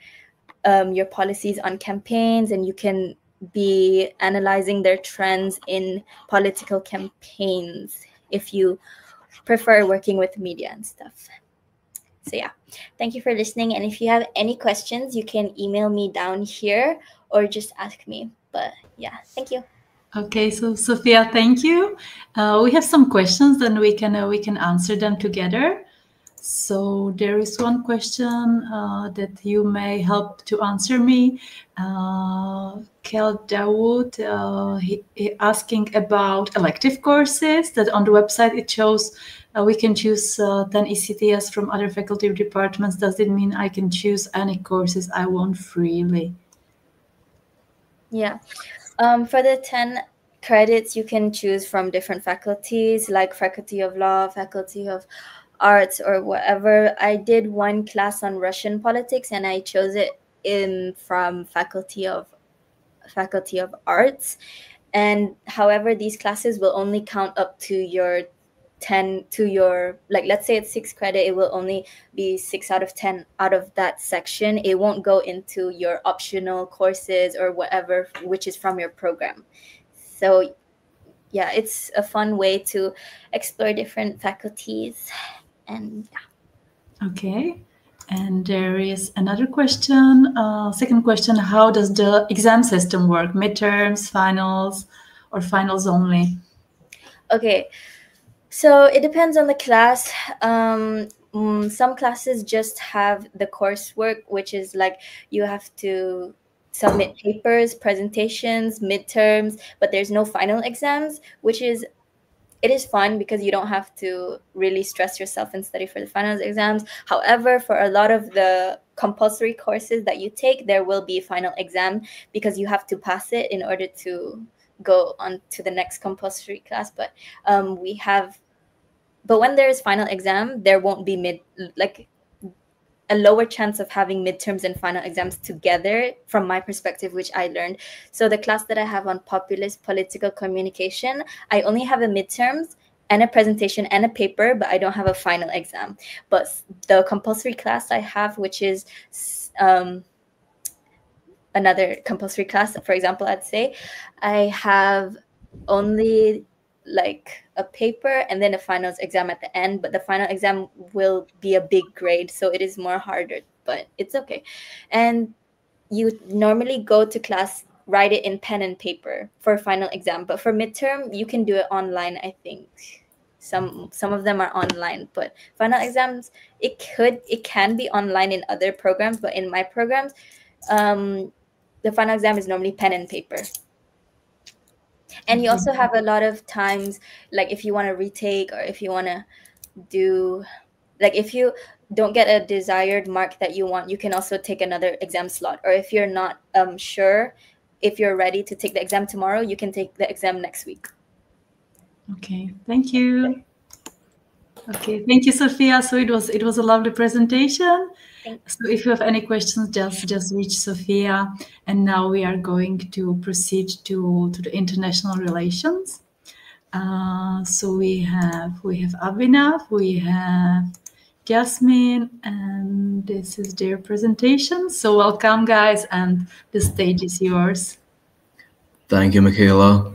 your policies on campaigns, and you can be analyzing their trends in political campaigns if you prefer working with media and stuff. So yeah, thank you for listening. And if you have any questions, you can email me down here or just ask me. But yeah, thank you. Okay, so Sophia, thank you. We have some questions, then we can answer them together. So there is one question that you may help to answer me. Kel Dawood, he asking about elective courses, that on the website it shows we can choose 10 ECTS from other faculty departments. Does it mean I can choose any courses I want freely? Yeah. For the 10 credits, you can choose from different faculties, like Faculty of Law, Faculty of Arts, or whatever. I did one class on Russian politics, and I chose it from Faculty of Arts. And however, these classes will only count up to your 10 to your, like, let's say it's 6 credit, it will only be 6 out of 10 out of that section. It won't go into your optional courses or whatever, which is from your program. So yeah, it's a fun way to explore different faculties. And yeah. Okay. And there is another question, second question, how does the exam system work? Midterms, finals, or finals only? Okay, so it depends on the class. Some classes just have the coursework, which is like you have to submit papers, presentations, midterms, but there's no final exams, which is, it is fun because you don't have to really stress yourself and study for the finals exams. However, for a lot of the compulsory courses that you take, there will be a final exam because you have to pass it in order to go on to the next compulsory class. But when there is final exam, there won't be a lower chance of having midterms and final exams together, from my perspective, which I learned. So the class that I have on populist political communication, I only have a midterms and a presentation and a paper, but I don't have a final exam. But the compulsory class I have, which is another compulsory class, for example, I'd say I have only like a paper and then a finals exam at the end, but the final exam will be a big grade, so it is more harder, but it's okay. And you normally go to class, write it in pen and paper for final exam, but for midterm you can do it online. I think some of them are online, but final exams, it can be online in other programs, but in my programs, the final exam is normally pen and paper. And you also have a lot of times, like if you want to retake, or if you want to do, like if you don't get a desired mark that you want, you can also take another exam slot. Or if you're not sure if you're ready to take the exam tomorrow, you can take the exam next week. Okay, thank you. Okay, thank you, Sophia. So it was a lovely presentation. Thanks. So if you have any questions, just reach Sophia. And now we are going to proceed to the international relations. So we have Abhinav, we have Jasmine, and this is their presentation. So welcome, guys, and the stage is yours. Thank you, Michaela.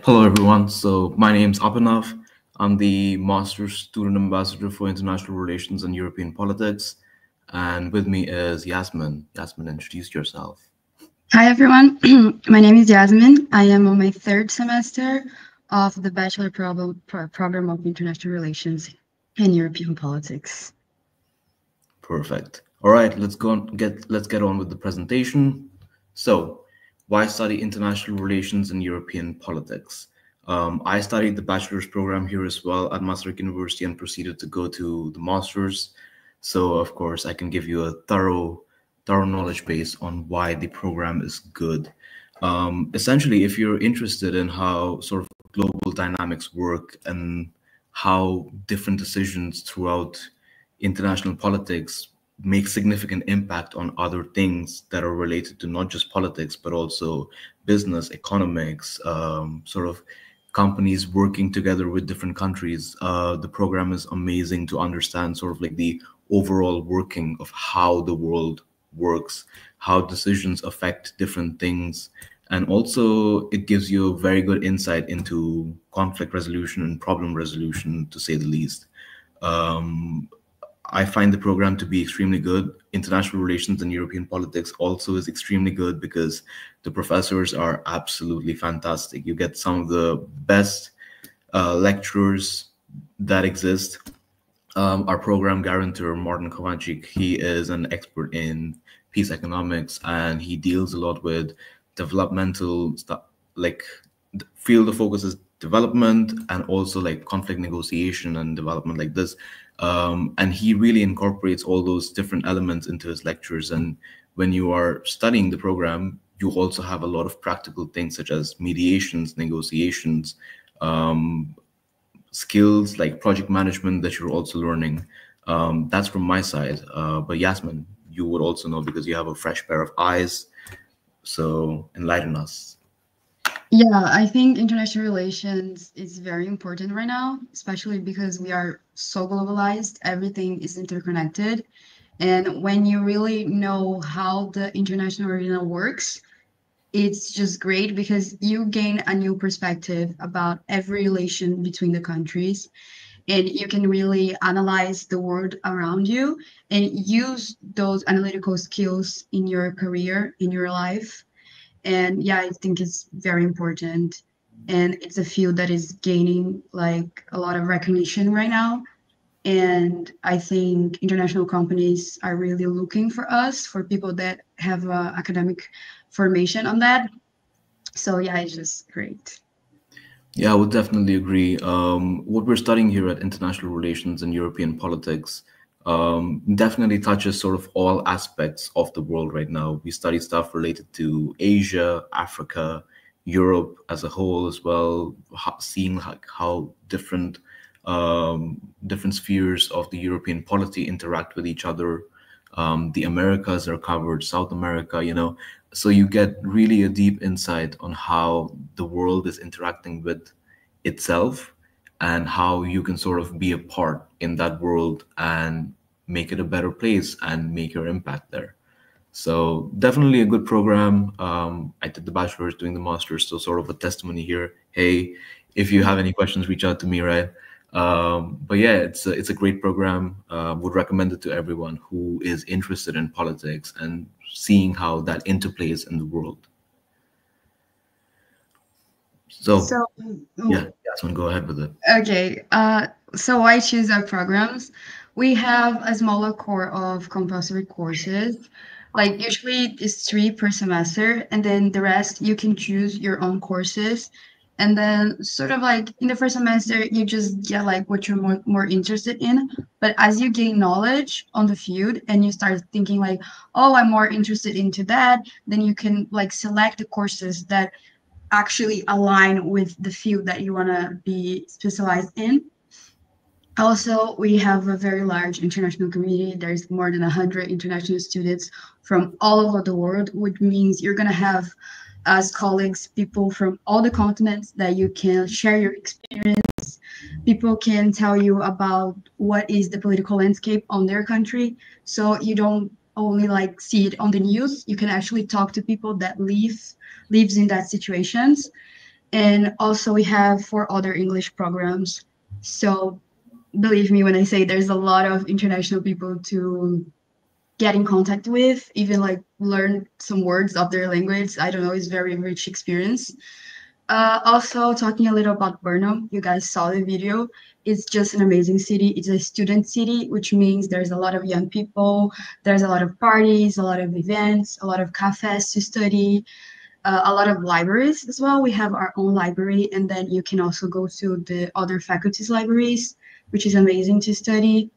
Hello, everyone. So my name is Abhinav. I'm the Master's Student Ambassador for International Relations and European Politics. And with me is Yasmin. Yasmin, introduce yourself. Hi, everyone. My name is Yasmin. I am on my third semester of the Bachelor Program of International Relations and European Politics. Perfect. All right, let's get on with the presentation. So, why study international relations and European politics? I studied the bachelor's program here as well at Masaryk University and proceeded to go to the master's. So, of course, I can give you a thorough knowledge base on why the program is good. Essentially, if you're interested in how sort of global dynamics work and how different decisions throughout international politics make significant impact on other things that are related to not just politics, but also business, economics, sort of companies working together with different countries. The program is amazing to understand sort of like the overall working of how the world works, how decisions affect different things. And also it gives you a very good insight into conflict resolution and problem resolution, to say the least. I find the program to be extremely good. International relations and European politics also is extremely good because the professors are absolutely fantastic. You get some of the best lecturers that exist. Our program guarantor, Martin Kovacic, he is an expert in peace economics, and he deals a lot with developmental stuff, like the field of focus is development and also like conflict negotiation and development like this. And he really incorporates all those different elements into his lectures. And when you are studying the program, you also have a lot of practical things such as mediations, negotiations, skills like project management that you're also learning. That's from my side. But Yasmin, you would also know because you have a fresh pair of eyes. So enlighten us. Yeah, I think international relations is very important right now, especially because we are so globalized, everything is interconnected. And when you really know how the international arena works, it's just great because you gain a new perspective about every relation between the countries, and you can really analyze the world around you and use those analytical skills in your career, in your life. And yeah, I think it's very important. And it's a field that is gaining like a lot of recognition right now. And I think international companies are really looking for us, for people that have academic formation on that. So yeah, it's just great. Yeah, I would definitely agree. What we're studying here at International Relations and European Politics definitely touches sort of all aspects of the world right now. We study stuff related to Asia, Africa, Europe as a whole as well, seeing like how different spheres of the European polity interact with each other. The Americas are covered, South America, so you get really a deep insight on how the world is interacting with itself and how you can sort of be a part in that world and make it a better place and make your impact there. So definitely a good program. I did the bachelor's, doing the master's, so sort of a testimony here. Hey, if you have any questions, reach out to me, right? But yeah, it's a great program. Would recommend it to everyone who is interested in politics and seeing how that interplays in the world. So So, yeah, Yasmin, go ahead with it. okay. So I choose our programs. We have a smaller core of compulsory courses. Like usually it's three per semester, and then the rest you can choose your own courses. And then sort of like in the first semester, you just get like what you're more interested in. But as you gain knowledge on the field and you start thinking like, oh, I'm more interested into that, then you can like select the courses that actually align with the field that you want to be specialized in. Also, we have a very large international community. There's more than 100 international students from all over the world, which means you're going to have, as colleagues, people from all the continents that you can share your experience. People can tell you about what is the political landscape on their country. So you don't only like see it on the news. You can actually talk to people that lives in that situations. And also we have 4 other English programs. So believe me when I say there's a lot of international people to get in contact with, even like learn some words of their language. I don't know, it's very rich experience. Also talking a little about Brno, you guys saw the video. It's just an amazing city. It's a student city, which means there's a lot of young people, there's a lot of parties, a lot of events, a lot of cafes to study, a lot of libraries as well. We have our own library, and then you can also go to the other faculties' libraries, which is amazing to study.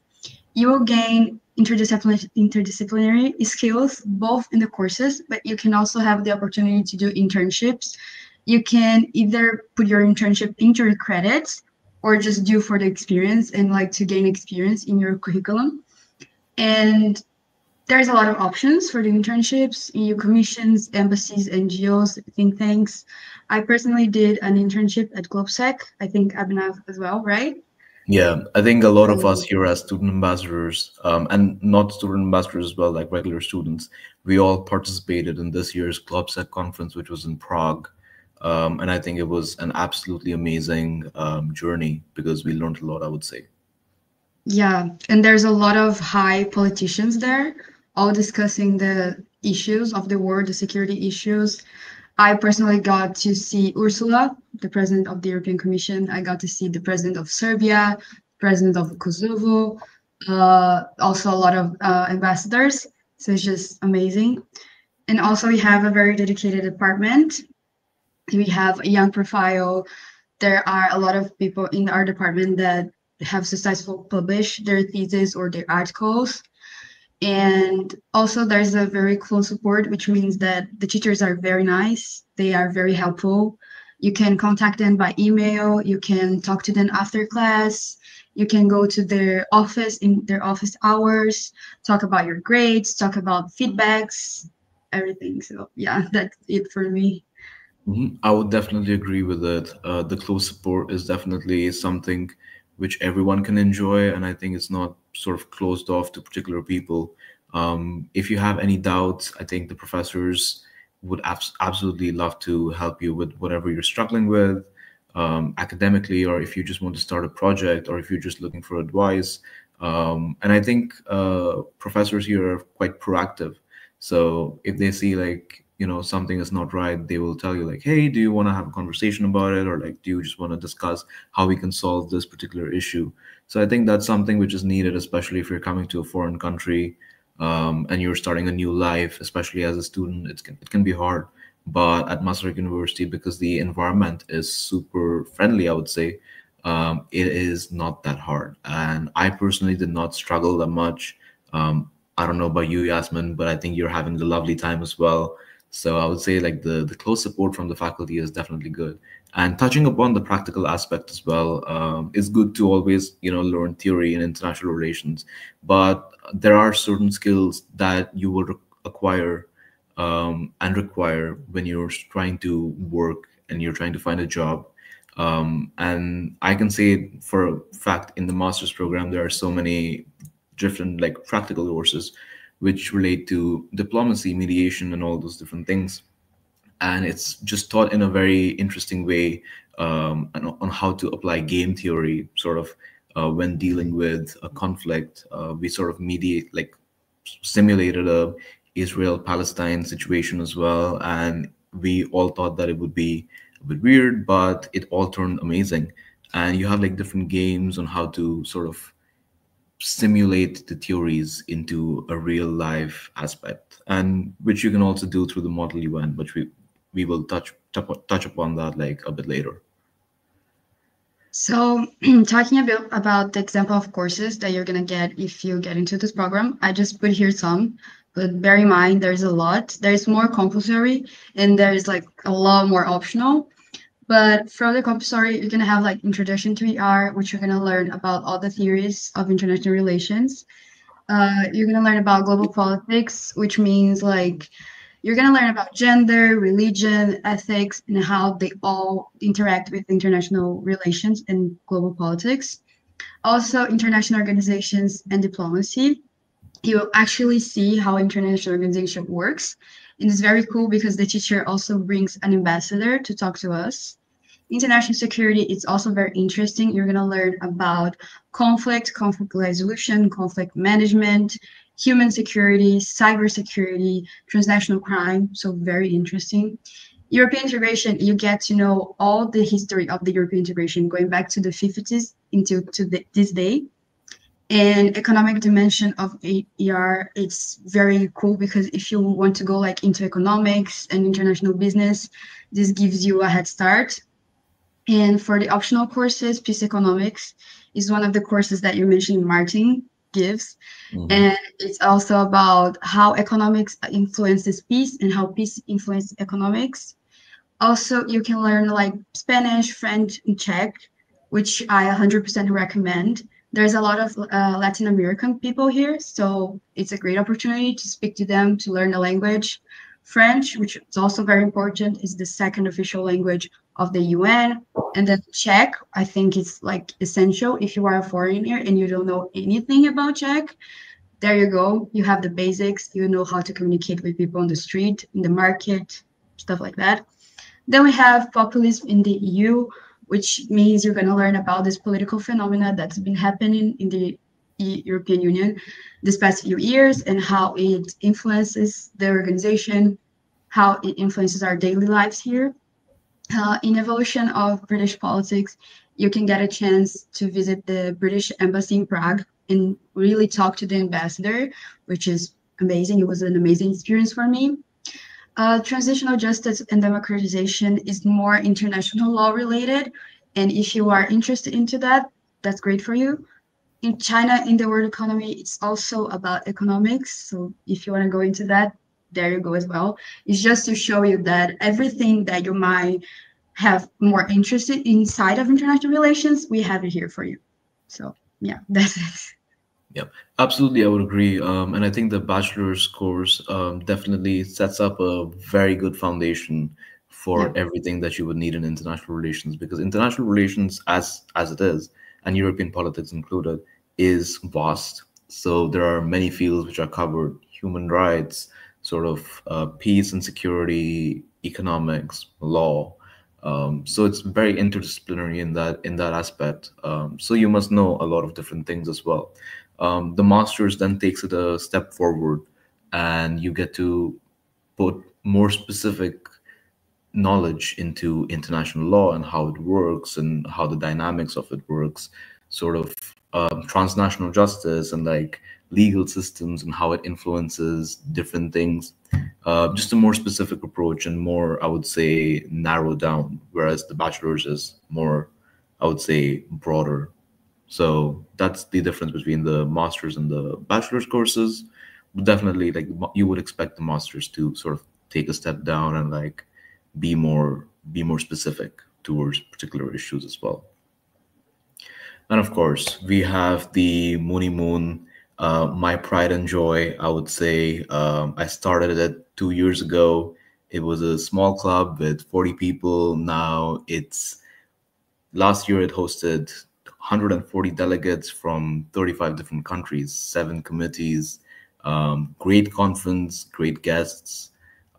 You will gain interdisciplinary skills both in the courses, but you can also have the opportunity to do internships. You can either put your internship into your credits or just do for the experience and like to gain experience in your curriculum. And there's a lot of options for the internships, EU commissions, embassies, NGOs, think tanks. I personally did an internship at GlobeSec. I think Abhinav as well, right? Yeah, I think a lot of us here as student ambassadors, and not student ambassadors as well, like regular students, we all participated in this year's GlobeSec conference, which was in Prague. And I think it was an absolutely amazing journey because we learned a lot, I would say. Yeah, and there's a lot of high politicians there, all discussing the issues of the world, the security issues. I personally got to see Ursula, the president of the European Commission. I got to see the president of Serbia, president of Kosovo, also a lot of ambassadors. So it's just amazing. And also we have a very dedicated department. We have a young profile. There are a lot of people in our department that have successfully published their thesis or their articles. And also there's a very close support, which means that the teachers are very nice. They are very helpful. You can contact them by email. You can talk to them after class. You can go to their office in their office hours, talk about your grades, talk about feedbacks, everything. So yeah, that's it for me. I would definitely agree with it. The close support is definitely something which everyone can enjoy, and I think it's not sort of closed off to particular people. If you have any doubts, I think the professors would absolutely love to help you with whatever you're struggling with, academically, or if you just want to start a project, or if you're just looking for advice. And I think professors here are quite proactive. So if they see like, something is not right, they will tell you like, hey, do you want to have a conversation about it? Or like, do you just want to discuss how we can solve this particular issue? So I think that's something which is needed, especially if you're coming to a foreign country, and you're starting a new life, especially as a student. It can be hard. But at Masaryk University, because the environment is super friendly, I would say, it is not that hard. And I personally did not struggle that much. I don't know about you, Yasmin, but I think you're having a lovely time as well. So I would say like the close support from the faculty is definitely good. And touching upon the practical aspect as well, it's good to always learn theory in international relations, but there are certain skills that you will acquire and require when you're trying to work and you're trying to find a job. And I can say for a fact in the master's program, there are so many different like practical courses which relate to diplomacy, mediation, and all those different things. And it's just taught in a very interesting way, and on how to apply game theory, sort of when dealing with a conflict. We sort of mediate, like simulated a Israel-Palestine situation as well, and we all thought that it would be a bit weird, but it all turned amazing. And you have like different games on how to sort of simulate the theories into a real life aspect, and which you can also do through the model UN, which we will touch upon that like a bit later. So, talking a bit about the example of courses that you're gonna get if you get into this program, I just put here some, but bear in mind there's a lot. There's more compulsory and there's like a lot more optional. But from the compulsory, you're gonna have like introduction to ER, which you're gonna learn about all the theories of international relations. You're gonna learn about global politics, which means like you're going to learn about gender, religion, ethics, and how they all interact with international relations and global politics. Also, international organizations and diplomacy. You will actually see how international organization works. And it's very cool because the teacher also brings an ambassador to talk to us. International security is also very interesting. You're going to learn about conflict resolution, conflict management, human security, cybersecurity, transnational crime. So very interesting. European integration, you get to know all the history of the European integration going back to the 50s into this day. And economic dimension of ER, it's very cool because if you want to go like into economics and international business, this gives you a head start. And for the optional courses, peace economics is one of the courses that you mentioned Martin gives. And it's also about how economics influences peace and how peace influences economics. Also, you can learn like Spanish, French, and Czech, which I 100% recommend. There's a lot of Latin American people here, so it's a great opportunity to speak to them, to learn the language. French, which is also very important, is the second official language of the UN. And then Czech, I think it's like essential if you are a foreigner and you don't know anything about Czech. There you go. You have the basics. You know how to communicate with people on the street, in the market, stuff like that. Then we have populism in the EU, which means you're going to learn about this political phenomena that's been happening in the European Union this past few years and how it influences the organization, how it influences our daily lives here. In evolution of British politics, you can get a chance to visit the British Embassy in Prague and really talk to the ambassador, which is amazing. It was an amazing experience for me. Transitional justice and democratization is more international law related. And if you are interested into that, that's great for you. In China, in the world economy, it's also about economics. So if you want to go into that, there you go as well. It's just to show you that everything that you might have more interested inside of international relations, we have it here for you. So yeah, that's it. Yeah, absolutely. I would agree. And I think the bachelor's course definitely sets up a very good foundation for everything that you would need in international relations, because international relations, as it is, and European politics included, is vast. So there are many fields which are covered: human rights, sort of peace and security, economics, law. So it's very interdisciplinary in that aspect. So you must know a lot of different things as well. The master's then takes it a step forward, and you get to put more specific knowledge into international law and how it works and how the dynamics of it works, sort of transnational justice and like legal systems and how it influences different things. Just a more specific approach and more, I would say, narrowed down, whereas the bachelor's is more, I would say, broader. So that's the difference between the master's and the bachelor's courses. Definitely, like you would expect the master's to sort of take a step down and like be more specific towards particular issues as well. And of course, we have the Mooney Moon, my pride and joy. I would say I started it 2 years ago. It was a small club with 40 people. Now last year it hosted 140 delegates from 35 different countries, 7 committees, great conference, great guests.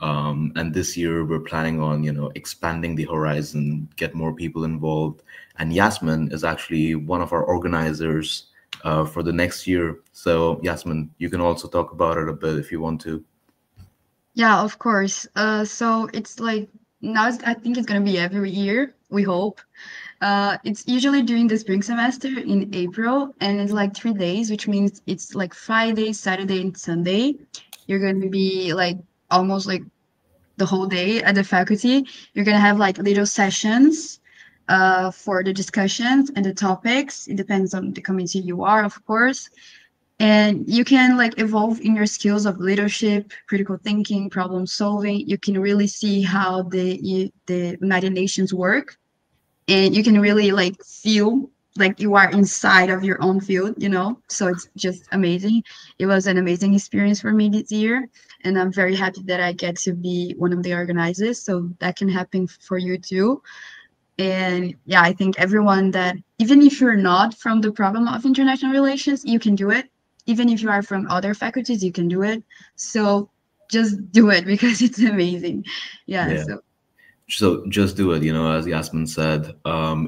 And this year we're planning on, expanding the horizon, get more people involved. And Yasmin is actually one of our organizers for the next year. So Yasmin, you can also talk about it a bit if you want to. Yeah, of course. So it's like now I think it's gonna be every year, we hope. It's usually during the spring semester in April, and it's like 3 days, which means it's like Friday, Saturday, and Sunday. You're going to be like almost like the whole day at the faculty. You're going to have like little sessions for the discussions and the topics. It depends on the committee you are, of course. And you can like evolve in your skills of leadership, critical thinking, problem solving. You can really see how the United Nations work, and you can really like feel like you are inside of your own field, so it's just amazing. It was an amazing experience for me this year, and I'm very happy that I get to be one of the organizers, so that can happen for you too. And yeah, I think everyone, that even if you're not from the problem of international relations, you can do it. Even if you are from other faculties, you can do it. So just do it because it's amazing. Yeah. So just do it, as Yasmin said.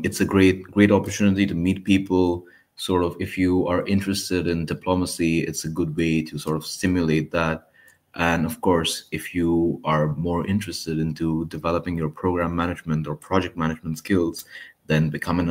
It's a great opportunity to meet people. Sort of, if you are interested in diplomacy, it's a good way to sort of stimulate that. And of course, if you are more interested into developing your program management or project management skills, then becoming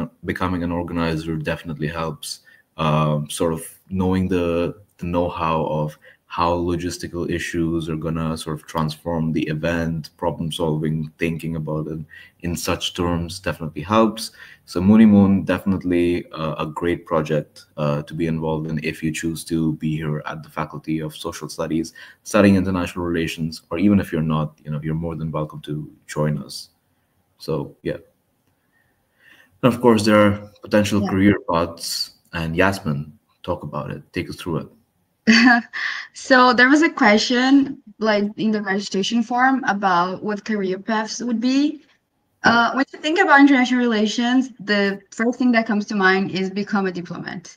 an organizer definitely helps. Sort of knowing the know-how of how logistical issues are gonna sort of transform the event, problem solving, thinking about it in such terms definitely helps. So Mooney Moon, definitely a great project to be involved in if you choose to be here at the Faculty of Social Studies, studying international relations, or even if you're not, you're more than welcome to join us. So yeah. And of course, there are potential career paths, and Yasmin, talk about it. Take us through it. So there was a question like in the registration form about what career paths would be. When you think about international relations, the first thing that comes to mind is become a diplomat.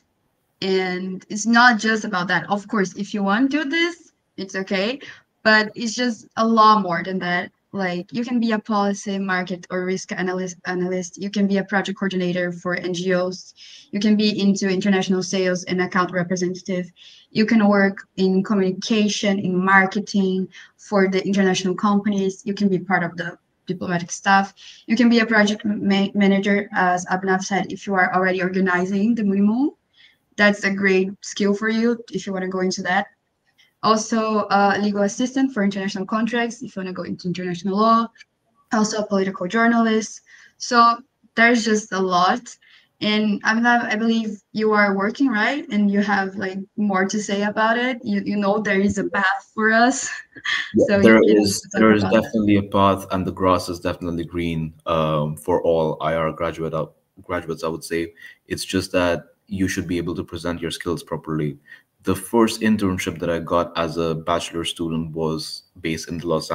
And it's not just about that. Of course, if you want to do this, it's okay. But it's just a lot more than that. Like you can be a policy, market, or risk analyst. You can be a project coordinator for NGOs. You can be into international sales and account representative. You can work in communication, in marketing for the international companies. You can be part of the diplomatic staff. You can be a project manager, as Abhinav said, if you are already organizing the Mooney Moon. That's a great skill for you if you want to go into that. Also, a legal assistant for international contracts if you want to go into international law. Also, a political journalist. So there's just a lot. And I believe you are working, right? And you have like more to say about it. You know there is a path for us. So there is definitely a path, and the grass is definitely green for all IR graduates. I would say it's just that you should be able to present your skills properly. The first internship that I got as a bachelor student was based in Los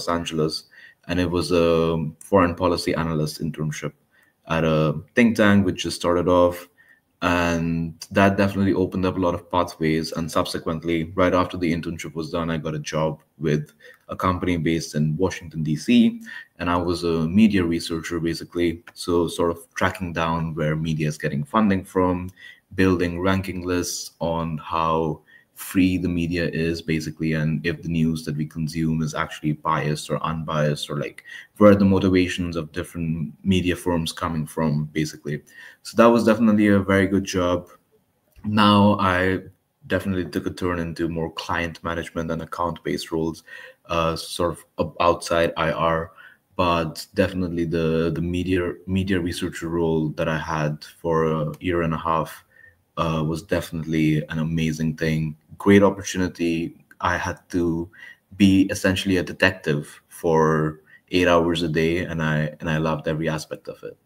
Angeles, and it was a foreign policy analyst internship at a think tank which just started off. And that definitely opened up a lot of pathways. And subsequently, right after the internship was done, I got a job with a company based in Washington, D.C. And I was a media researcher, basically. So, sort of tracking down where media is getting funding from, building ranking lists on how free the media is, basically, and if the news that we consume is actually biased or unbiased, or like where are the motivations of different media firms coming from, basically. So that was definitely a very good job. Now I definitely took a turn into more client management and account-based roles, sort of outside IR. But definitely the media researcher role that I had for a year and a half was definitely an amazing thing. Great opportunity. I had to be essentially a detective for 8 hours a day, and I loved every aspect of it.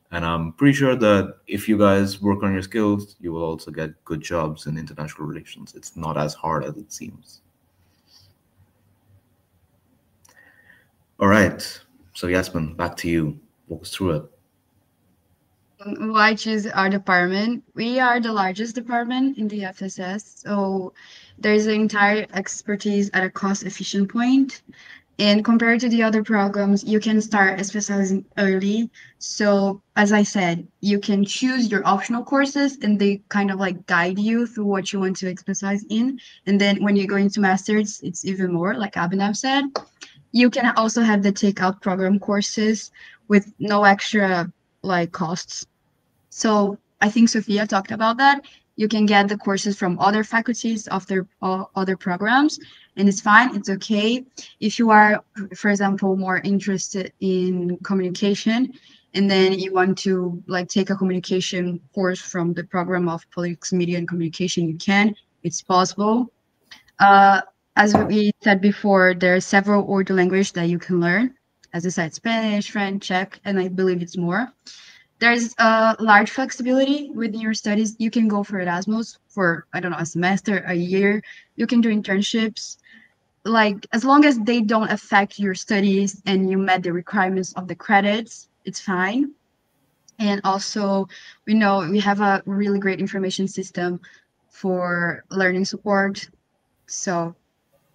And I'm pretty sure that if you guys work on your skills, you will also get good jobs in international relations. It's not as hard as it seems. All right. So Yasmin, back to you. Walk us through it. Why choose our department? We are the largest department in the FSS, so there's an entire expertise at a cost-efficient point. And compared to the other programs, you can start specializing early. So, as I said, you can choose your optional courses and they kind of like guide you through what you want to specialize in. And then when you go into masters, it's even more, like Abhinav said. You can also have the takeout program courses with no extra like costs. So I think Sophia talked about that. You can get the courses from other faculties of their other programs, and it's fine. It's okay. If you are, for example, more interested in communication, and then you want to like take a communication course from the program of politics, media, and communication, you can. It's possible. Uh, as we said before, there are several Urdu language that you can learn. As I said, Spanish, French, Czech, and I believe it's more. There's a large flexibility within your studies. You can go for Erasmus for, I don't know, a semester, a year. You can do internships. Like, as long as they don't affect your studies and you met the requirements of the credits, it's fine. And also, we know we have a really great information system for learning support. So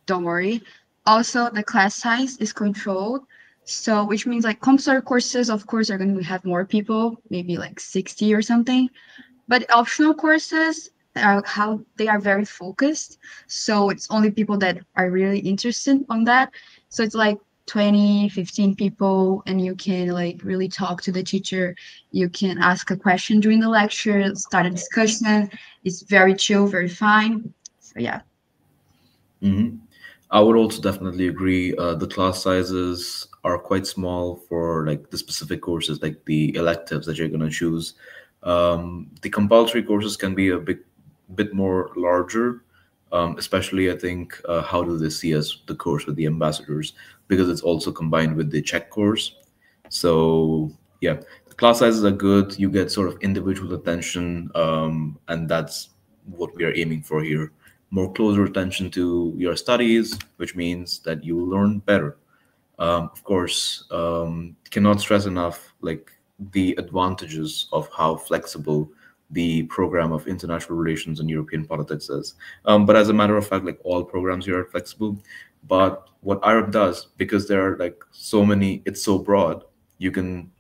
don't worry. Also, the class size is controlled. So, which means like compulsory courses, of course, are going to have more people, maybe like 60 or something. But optional courses are how they are very focused. So it's only people that are really interested on that. So it's like 20, 15 people, and you can like really talk to the teacher. You can ask a question during the lecture, start a discussion. It's very chill, very fine. So yeah. Mm-hmm. I would also definitely agree. The class sizes are quite small for like the specific courses, like the electives that you're going to choose. The compulsory courses can be a bit more larger, especially I think how do they see as the course with the ambassadors, because it's also combined with the Czech course. So yeah, the class sizes are good. You get sort of individual attention, and that's what we are aiming for here. More closer attention to your studies, which means that you will learn better. Of course, cannot stress enough like the advantages of how flexible the program of international relations and European politics is. But as a matter of fact, like all programs here are flexible. But what Arab does, because there are like so many, it's so broad, you can,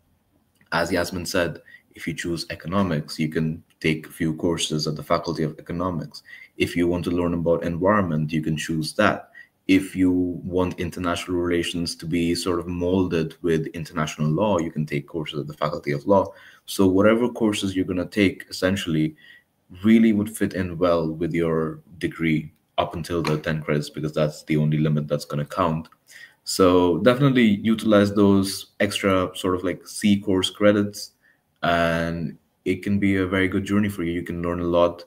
as Yasmin said, if you choose economics, you can take a few courses at the Faculty of Economics. If you want to learn about environment, you can choose that. If you want international relations to be sort of molded with international law, you can take courses at the Faculty of Law. So whatever courses you're going to take essentially really would fit in well with your degree up until the 10 credits, because that's the only limit that's going to count. So definitely utilize those extra sort of like C course credits, and it can be a very good journey for you. You can learn a lot,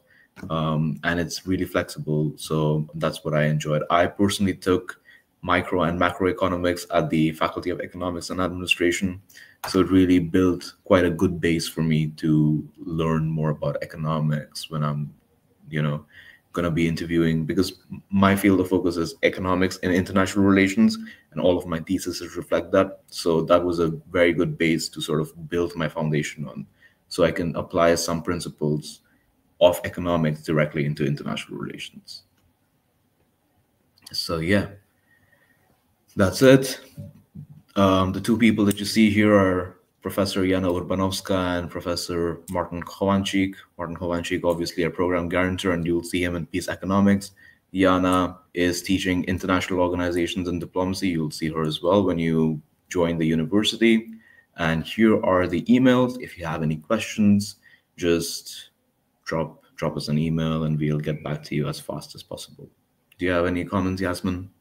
and it's really flexible. So that's what I enjoyed. I personally took micro and macroeconomics at the Faculty of Economics and Administration. So it really built quite a good base for me to learn more about economics when I'm, you know, going to be interviewing, because my field of focus is economics and international relations, and all of my theses reflect that. So that was a very good base to sort of build my foundation on, so I can apply some principles of economics directly into international relations. So yeah, that's it. The two people that you see here are Professor Jana Urbanowska and Professor Martin Chovančík. Martin Chovančík, obviously a program guarantor, and you'll see him in Peace Economics. Jana is teaching international organizations and diplomacy. You'll see her as well when you join the university. And here are the emails. If you have any questions, just drop us an email and we'll get back to you as fast as possible. Do you have any comments, Yasmin?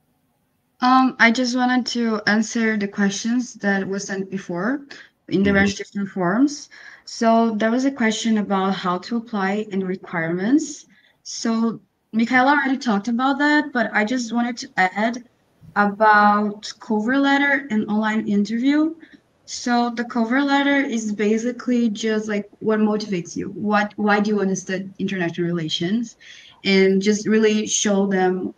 I just wanted to answer the questions that was sent before in the registration forms. So there was a question about how to apply and requirements. So Michaela already talked about that, but I just wanted to add about cover letter and online interview. So the cover letter is basically just like what motivates you, why do you want to study international relations, and just really show them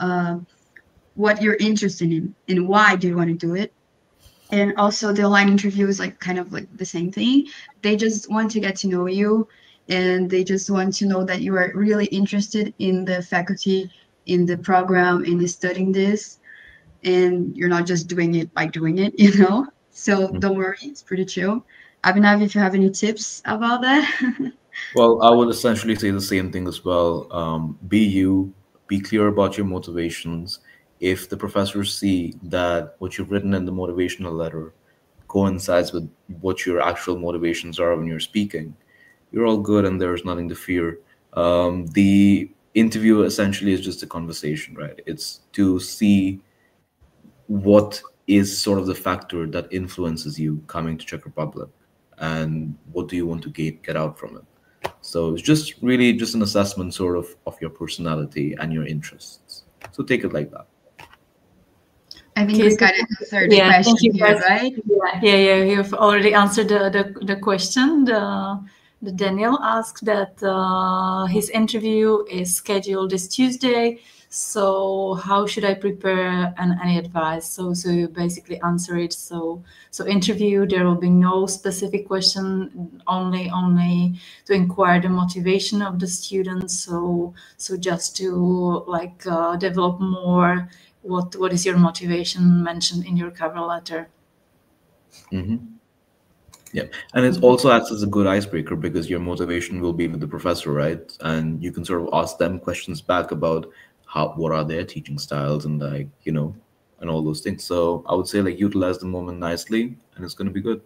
what you're interested in and why do you want to do it. And also the online interview is like kind of like the same thing. They just want to get to know you, and they just want to know that you are really interested in the faculty, in the program, in studying this, and you're not just doing it by doing it, you know? So don't worry, it's pretty chill. Abhinav, if you have any tips about that. Well, I would essentially say the same thing as well. Be you, be clear about your motivations. If the professors see that what you've written in the motivational letter coincides with what your actual motivations are when you're speaking, you're all good and there's nothing to fear. The interview essentially is just a conversation, right? It's to see what is sort of the factor that influences you coming to Czech Republic, and what do you want to get out from it. So it's just really just an assessment sort of your personality and your interests. So take it like that. I think we kind of answered the question here, right? Yeah. You've already answered the question. The Daniel asked that his interview is scheduled this Tuesday. So how should I prepare, and any advice? So you basically answer it. So interview, there will be no specific question, only to inquire the motivation of the students. So just to like develop more what is your motivation mentioned in your cover letter. Yeah, and it also acts as a good icebreaker because your motivation will be with the professor, right? And you can sort of ask them questions back about what are their teaching styles, and like, you know, and all those things. So I would say like utilize the moment nicely, and it's going to be good.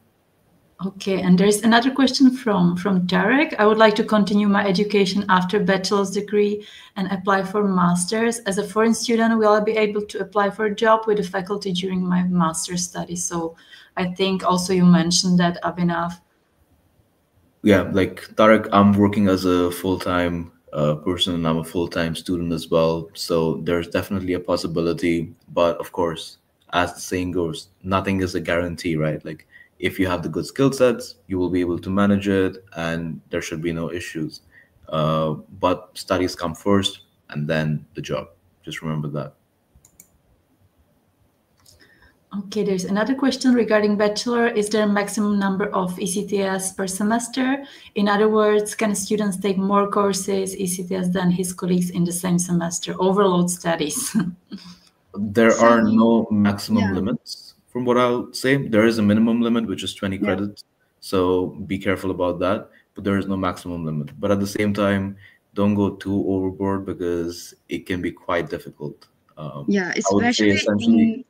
Okay, and there's another question from Tarek. I would like to continue my education after bachelor's degree and apply for master's. As a foreign student, will I be able to apply for a job with the faculty during my master's studies? So I think also you mentioned that, Abhinav. Yeah, like Tarek, I'm working as a full-time person, and I'm a full-time student as well. So there's definitely a possibility. But of course, as the saying goes, nothing is a guarantee, right? Like if you have the good skill sets, you will be able to manage it and there should be no issues. But studies come first and then the job. Just remember that. Okay, there's another question regarding bachelor. Is there a maximum number of ECTS per semester? In other words, can students take more courses, ECTS, than his colleagues in the same semester? Overload studies. There are no maximum limits. From what I'll say, there is a minimum limit, which is 20 credits. So be careful about that. But there is no maximum limit. But at the same time, don't go too overboard because it can be quite difficult. Especially continue.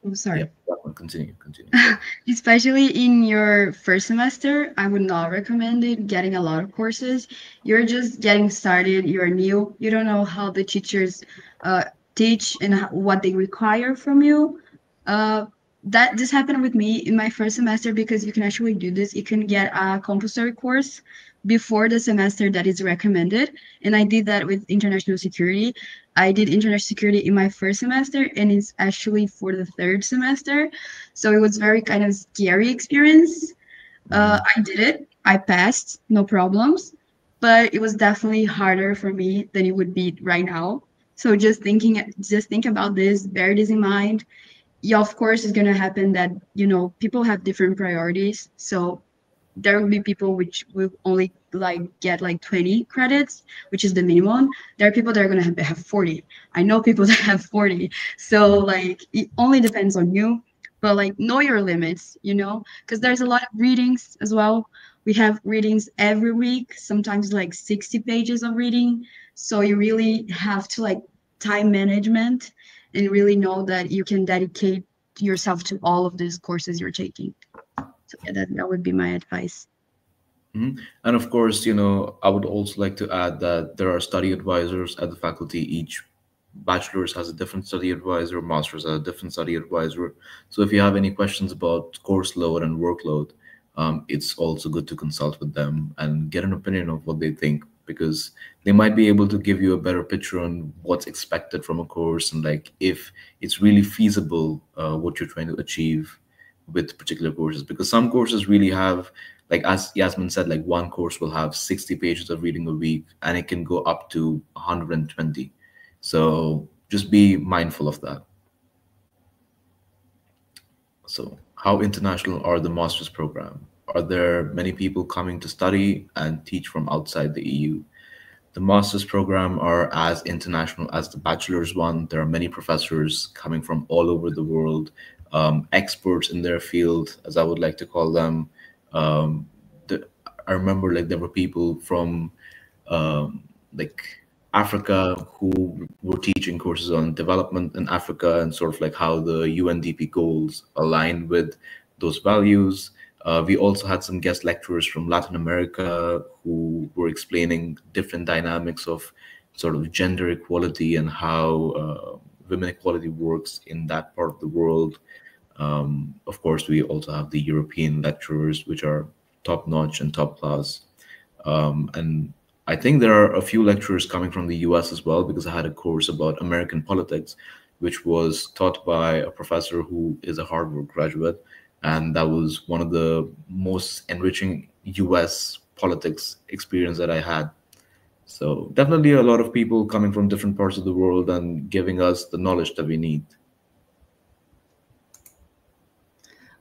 Especially in your first semester, I would not recommend it getting a lot of courses. You're just getting started. You're new. You don't know how the teachers teach and what they require from you. That this happened with me in my first semester, because you can actually do this. You can get a compulsory course before the semester that is recommended. And I did that with international security. I did international security in my first semester, and it's actually for the third semester. So it was very kind of scary experience. I did it. I passed, no problems. But it was definitely harder for me than it would be right now. So just think about this, bear this in mind. Yeah, of course, it's gonna happen that people have different priorities. So there will be people which will only like get like 20 credits, which is the minimum. There are people that are gonna have 40. I know people that have 40. So like it only depends on you, but like know your limits, because there's a lot of readings as well. We have readings every week, sometimes like 60 pages of reading. So you really have to like time management and really know that you can dedicate yourself to all of these courses you're taking. So yeah, that would be my advice. And of course, I would also like to add that there are study advisors at the faculty. Each bachelor's has a different study advisor, master's has a different study advisor. So if you have any questions about course load and workload, it's also good to consult with them and get an opinion of what they think, because they might be able to give you a better picture on what's expected from a course and like if it's really feasible what you're trying to achieve with particular courses. Because some courses really have, like as Yasmin said, like one course will have 60 pages of reading a week and it can go up to 120. So just be mindful of that. So how international are the master's program? Are there many people coming to study and teach from outside the EU? The master's program are as international as the bachelor's one. There are many professors coming from all over the world, experts in their field, as I would like to call them. Um, I remember like there were people from like Africa who were teaching courses on development in Africa and sort of like how the UNDP goals align with those values. We also had some guest lecturers from Latin America who were explaining different dynamics of sort of gender equality and how women equality works in that part of the world. Of course, we also have the European lecturers, which are top notch and top class. And I think there are a few lecturers coming from the US as well, because I had a course about American politics, which was taught by a professor who is a Harvard graduate. And that was one of the most enriching US politics experience that I had. So definitely a lot of people coming from different parts of the world and giving us the knowledge that we need.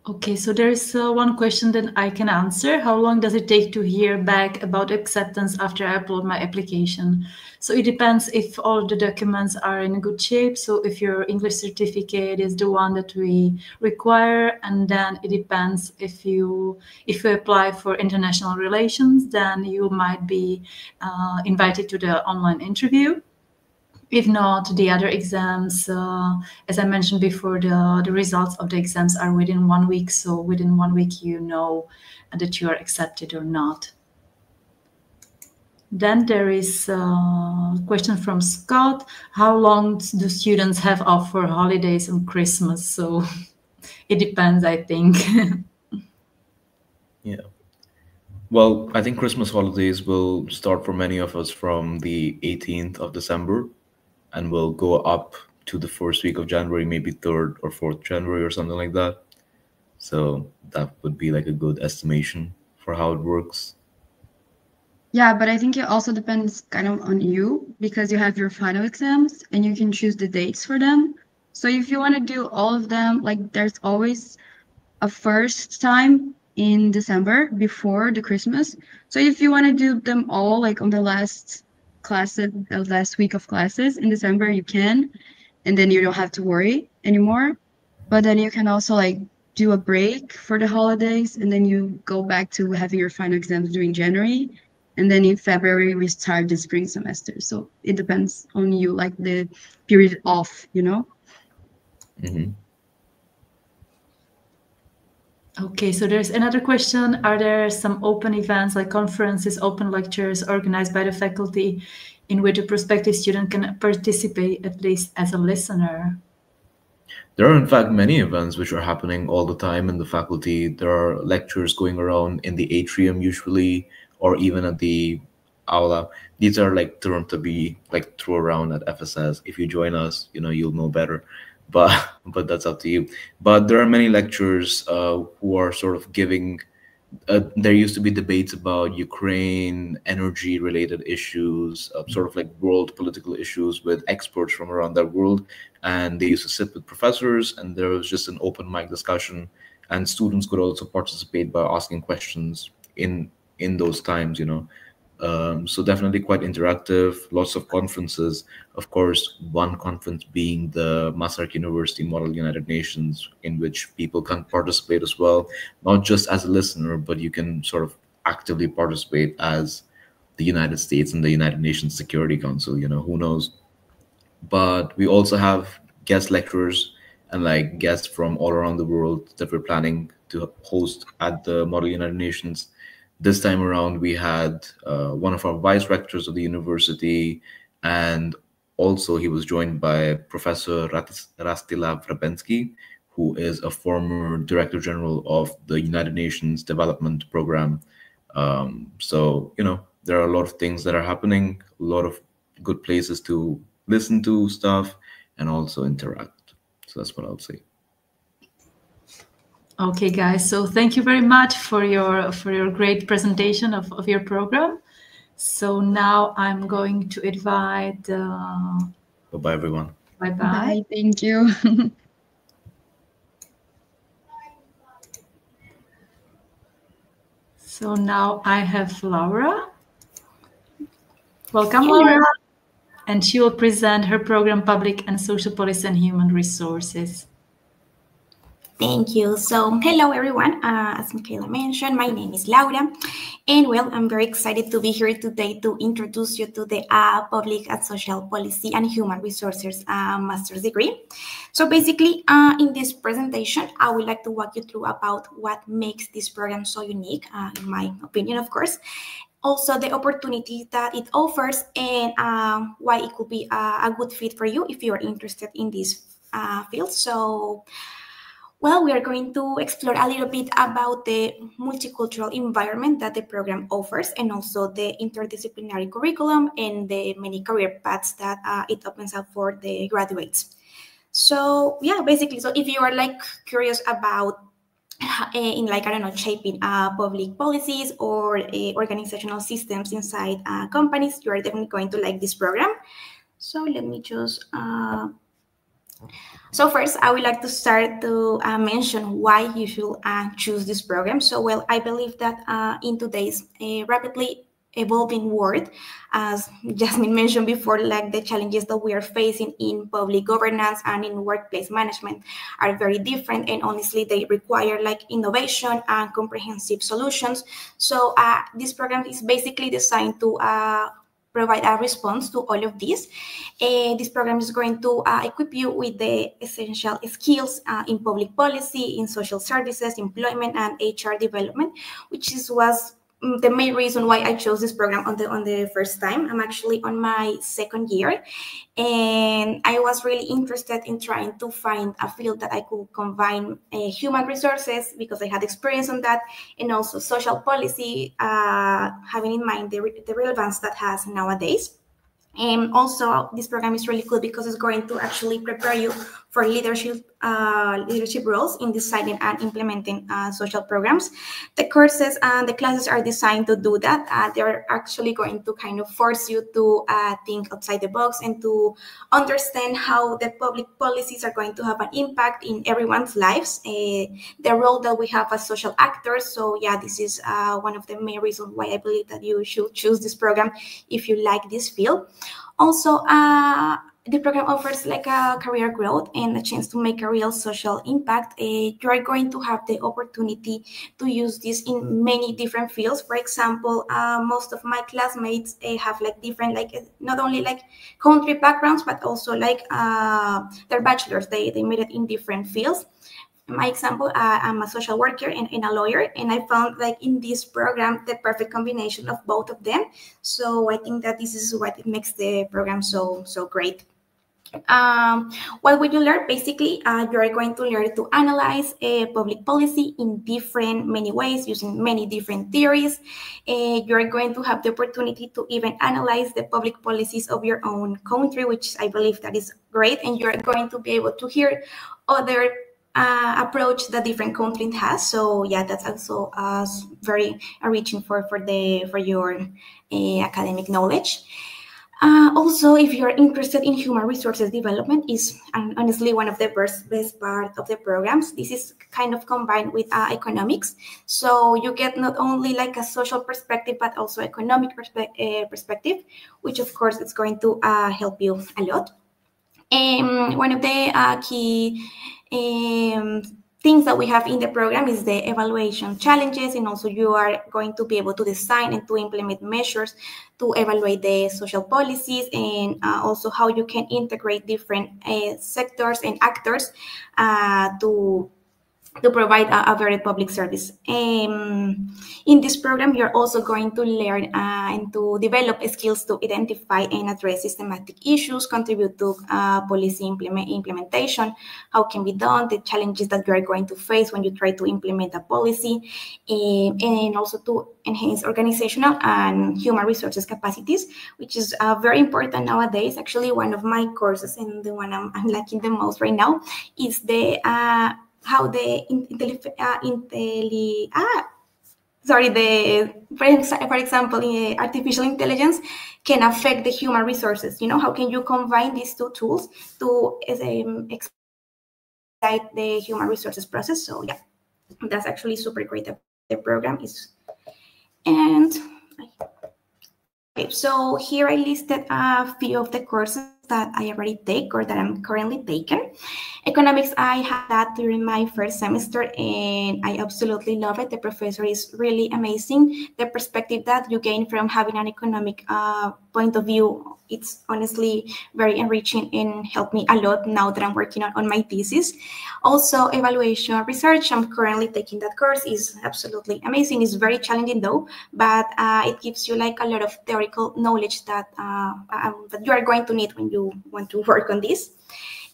Okay, so there's one question that I can answer. How long does it take to hear back about acceptance after I upload my application? So it depends if all the documents are in good shape. So if your English certificate is the one that we require, and then it depends if you apply for international relations, then you might be invited to the online interview. If not, the other exams, as I mentioned before, the results of the exams are within 1 week. So within 1 week, you know that you are accepted or not. Then there is a question from Scott. How long do students have off for holidays and Christmas? So it depends, I think. Yeah. Well, I think Christmas holidays will start for many of us from the 18th of December and will go up to the first week of January, maybe 3rd or 4th January or something like that. So that would be like a good estimation for how it works. Yeah, but I think it also depends kind of on you, because you have your final exams and you can choose the dates for them. So if you want to do all of them, like there's always a first time in December before the Christmas. So if you want to do them all like on the last week of classes in December, you can, and then you don't have to worry anymore. But then you can also like do a break for the holidays, and then you go back to having your final exams during January, and then in February we start the spring semester. So it depends on you, like the period off, Mm-hmm. Okay, so there's another question. Are there some open events like conferences, open lectures organized by the faculty in which a prospective student can participate, at least as a listener? There are, in fact, many events which are happening all the time in the faculty. There are lectures going around in the atrium usually, or even at the aula. These are like termed to be like throw around at FSS. If you join us, you'll know better. But that's up to you. But there are many lecturers who are sort of giving there used to be debates about Ukraine, energy-related issues, sort of like world political issues with experts from around the world. And they used to sit with professors, and there was just an open mic discussion, and students could also participate by asking questions in those times, you know. So definitely quite interactive, lots of conferences. Of course, one conference being the Masaryk University Model United Nations, in which people can participate as well, not just as a listener, but you can sort of actively participate as the United States and the United Nations Security Council, you know, who knows. But we also have guest lecturers and like guests from all around the world that we're planning to host at the Model United Nations. This time around, we had one of our vice rectors of the university, and also he was joined by Professor Rastislav Rabensky, who is a former Director General of the United Nations Development Program. So, you know, there are a lot of things that are happening, a lot of good places to listen to stuff and also interact. So that's what I would say. Okay, guys. So thank you very much for your great presentation of your program. So now I'm going to invite. Bye-bye, everyone. Bye-bye. Bye. Thank you. So now I have Laura. Welcome, Laura. And she will present her program, Public and Social Policy and Human Resources. Thank you. So, hello everyone. As Michaela mentioned, my name is Laura, and well, I'm very excited to be here today to introduce you to the Public and Social Policy and Human Resources master's degree. So basically, in this presentation, I would like to walk you through about what makes this program so unique, in my opinion, of course. Also, the opportunities that it offers and why it could be a good fit for you if you are interested in this field. So, well, we are going to explore a little bit about the multicultural environment that the program offers, and also the interdisciplinary curriculum and the many career paths that it opens up for the graduates. So yeah, basically, so if you are like curious about in like, I don't know, shaping public policies or organizational systems inside companies, you are definitely going to like this program. So let me just... So first, I would like to start to mention why you should choose this program. So, well, I believe that in today's rapidly evolving world, as Jasmine mentioned before, like the challenges that we are facing in public governance and in workplace management are very different, and honestly, they require like innovation and comprehensive solutions. So this program is basically designed to provide a response to all of this. This program is going to equip you with the essential skills in public policy, in social services, employment, and HR development, which was the main reason why I chose this program on the first time. I'm actually on my second year, and I was really interested in trying to find a field that I could combine human resources, because I had experience on that, and also social policy, having in mind the relevance that has nowadays. And also, this program is really cool because it's going to actually prepare you for leadership roles in designing and implementing social programs. The courses and the classes are designed to do that. They're actually going to kind of force you to think outside the box and to understand how the public policies are going to have an impact in everyone's lives, the role that we have as social actors. So yeah, this is one of the main reasons why I believe that you should choose this program if you like this field. Also, the program offers like a career growth and a chance to make a real social impact. You are going to have the opportunity to use this in many different fields. For example, most of my classmates have like different, like not only like country backgrounds, but also like their bachelors. They made it in different fields. My example, I'm a social worker and a lawyer, and I found like in this program the perfect combination of both of them. So I think that this is what it makes the program so great. What will you learn? Basically, you are going to learn to analyze public policy in many ways, using many different theories. You are going to have the opportunity to even analyze the public policies of your own country, which I believe that is great. And you are going to be able to hear other approach that different content has. So yeah, that's also very enriching for your academic knowledge. Also, if you're interested in human resources development, is honestly one of the best part of the programs. This is kind of combined with economics, so you get not only like a social perspective but also economic perspective, which of course is going to help you a lot. One of the key things that we have in the program is the evaluation challenges, and also you are going to be able to design and to implement measures to evaluate the social policies, and also how you can integrate different sectors and actors to provide a very public service. In this program, you're also going to learn and to develop skills to identify and address systematic issues, contribute to policy implementation, how can be done, the challenges that you are going to face when you try to implement a policy, and also to enhance organizational and human resources capacities, which is very important nowadays. Actually, one of my courses, and the one I'm liking the most right now, is the how the for example, artificial intelligence can affect the human resources. You know, how can you combine these two tools to expedite the human resources process? So yeah, that's actually super great. The program is, and okay, so here I listed a few of the courses that I already take or that I'm currently taking. Economics, I had that during my first semester, and I absolutely love it. The professor is really amazing. The perspective that you gain from having an economic point of view, it's honestly very enriching and helped me a lot now that I'm working on my thesis. Also, evaluation research, I'm currently taking that course, is absolutely amazing. It's very challenging though, but it gives you like a lot of theoretical knowledge that you are going to need when you want to work on this.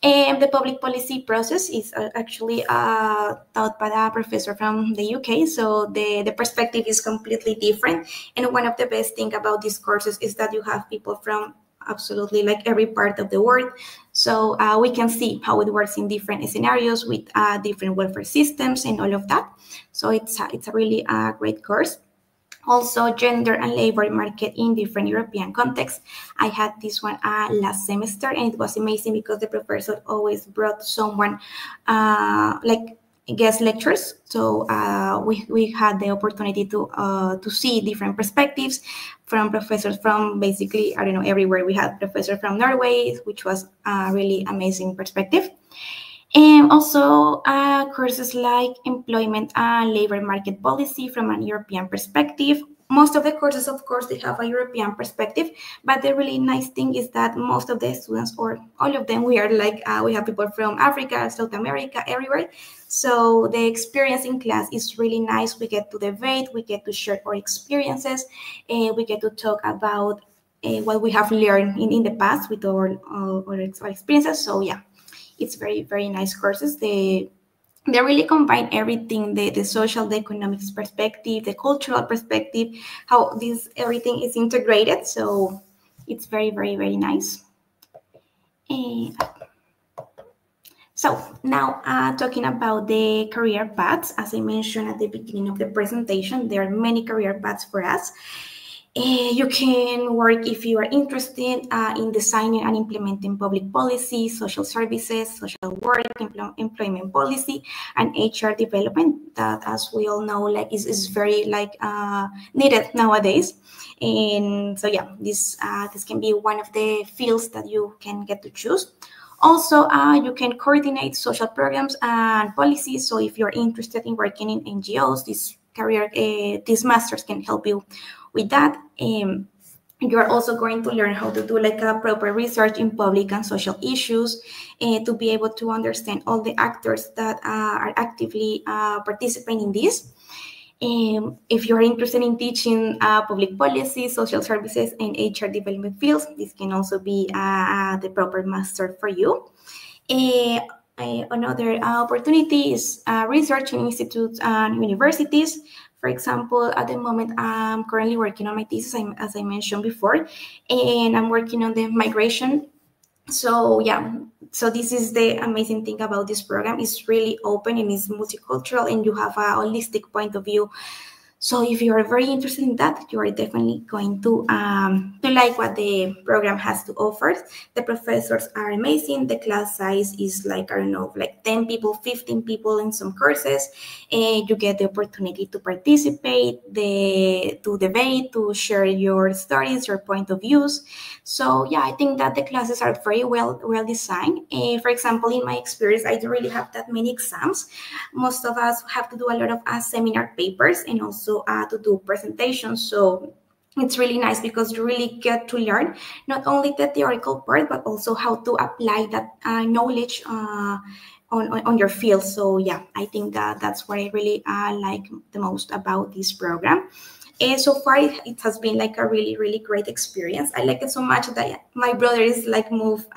And the public policy process is actually taught by a professor from the UK, so the perspective is completely different. And one of the best things about these courses is that you have people from absolutely like every part of the world, so we can see how it works in different scenarios with different welfare systems and all of that. So it's a really great course. Also, gender and labor market in different European contexts. I had this one last semester, and it was amazing because the professor always brought someone like guest lectures. So we had the opportunity to see different perspectives from professors from basically, I don't know, everywhere. We had professor from Norway, which was a really amazing perspective. And also courses like employment and labor market policy from an European perspective. Most of the courses, of course, they have a European perspective, but the really nice thing is that most of the students, or all of them, we are like, we have people from Africa, South America, everywhere. So the experience in class is really nice. We get to debate, we get to share our experiences, we get to talk about what we have learned in the past with our experiences. So yeah, it's very, very nice courses. They really combine everything, the social, the economics perspective, the cultural perspective, how everything is integrated. So it's very, very, very nice. So now talking about the career paths, as I mentioned at the beginning of the presentation, there are many career paths for us. You can work if you are interested in designing and implementing public policy, social services, social work, employment policy, and HR development. That, as we all know, like is very like needed nowadays. And so yeah, this can be one of the fields that you can get to choose. Also, you can coordinate social programs and policies. So if you're interested in working in NGOs, this masters can help you with that. You are also going to learn how to do like a proper research in public and social issues, to be able to understand all the actors that are actively participating in this. If you are interested in teaching public policy, social services, and HR development fields, this can also be the proper master for you. Another opportunity is research in institutes and universities. For example, at the moment, I'm currently working on my thesis, as I mentioned before, and I'm working on the migration So yeah, so this is the amazing thing about this program. It's really open and it's multicultural, and you have a holistic point of view. So if you are very interested in that, you are definitely going to like what the program has to offer. The professors are amazing. The class size is like, I don't know, like 10 people, 15 people in some courses. And you get the opportunity to participate, to debate, to share your stories, your point of views. So yeah, I think that the classes are very well designed. For example, in my experience, I don't really have that many exams. Most of us have to do a lot of seminar papers and also to do presentations. So it's really nice because you really get to learn not only the theoretical part, but also how to apply that knowledge on your field. So yeah, I think that that's what I really like the most about this program. And so far, it has been like a really great experience. I like it so much that my brother is like moved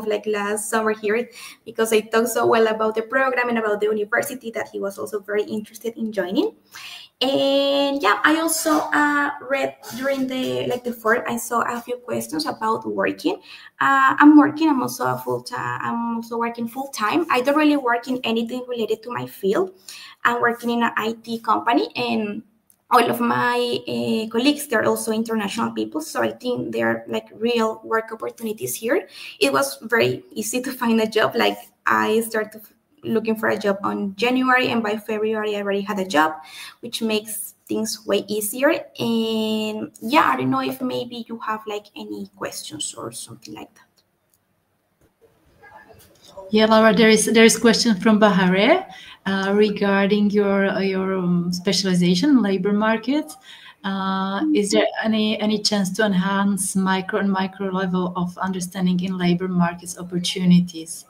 like last summer here because I talked so well about the program and about the university that he was also very interested in joining. And yeah, I also read during the form. I saw a few questions about working. I'm working. I'm also I'm also working full time. I don't really work in anything related to my field. I'm working in an IT company, and all of my colleagues, they're also international people. So I think there are like real work opportunities here. It was very easy to find a job. Like I started looking for a job on January, and by February I already had a job, which makes things way easier. And yeah, I don't know if maybe you have like any questions or something like that. Yeah, Laura, there is question from Bahare regarding your specialization in labor market. Is there any chance to enhance micro and macro level of understanding in labor markets opportunities?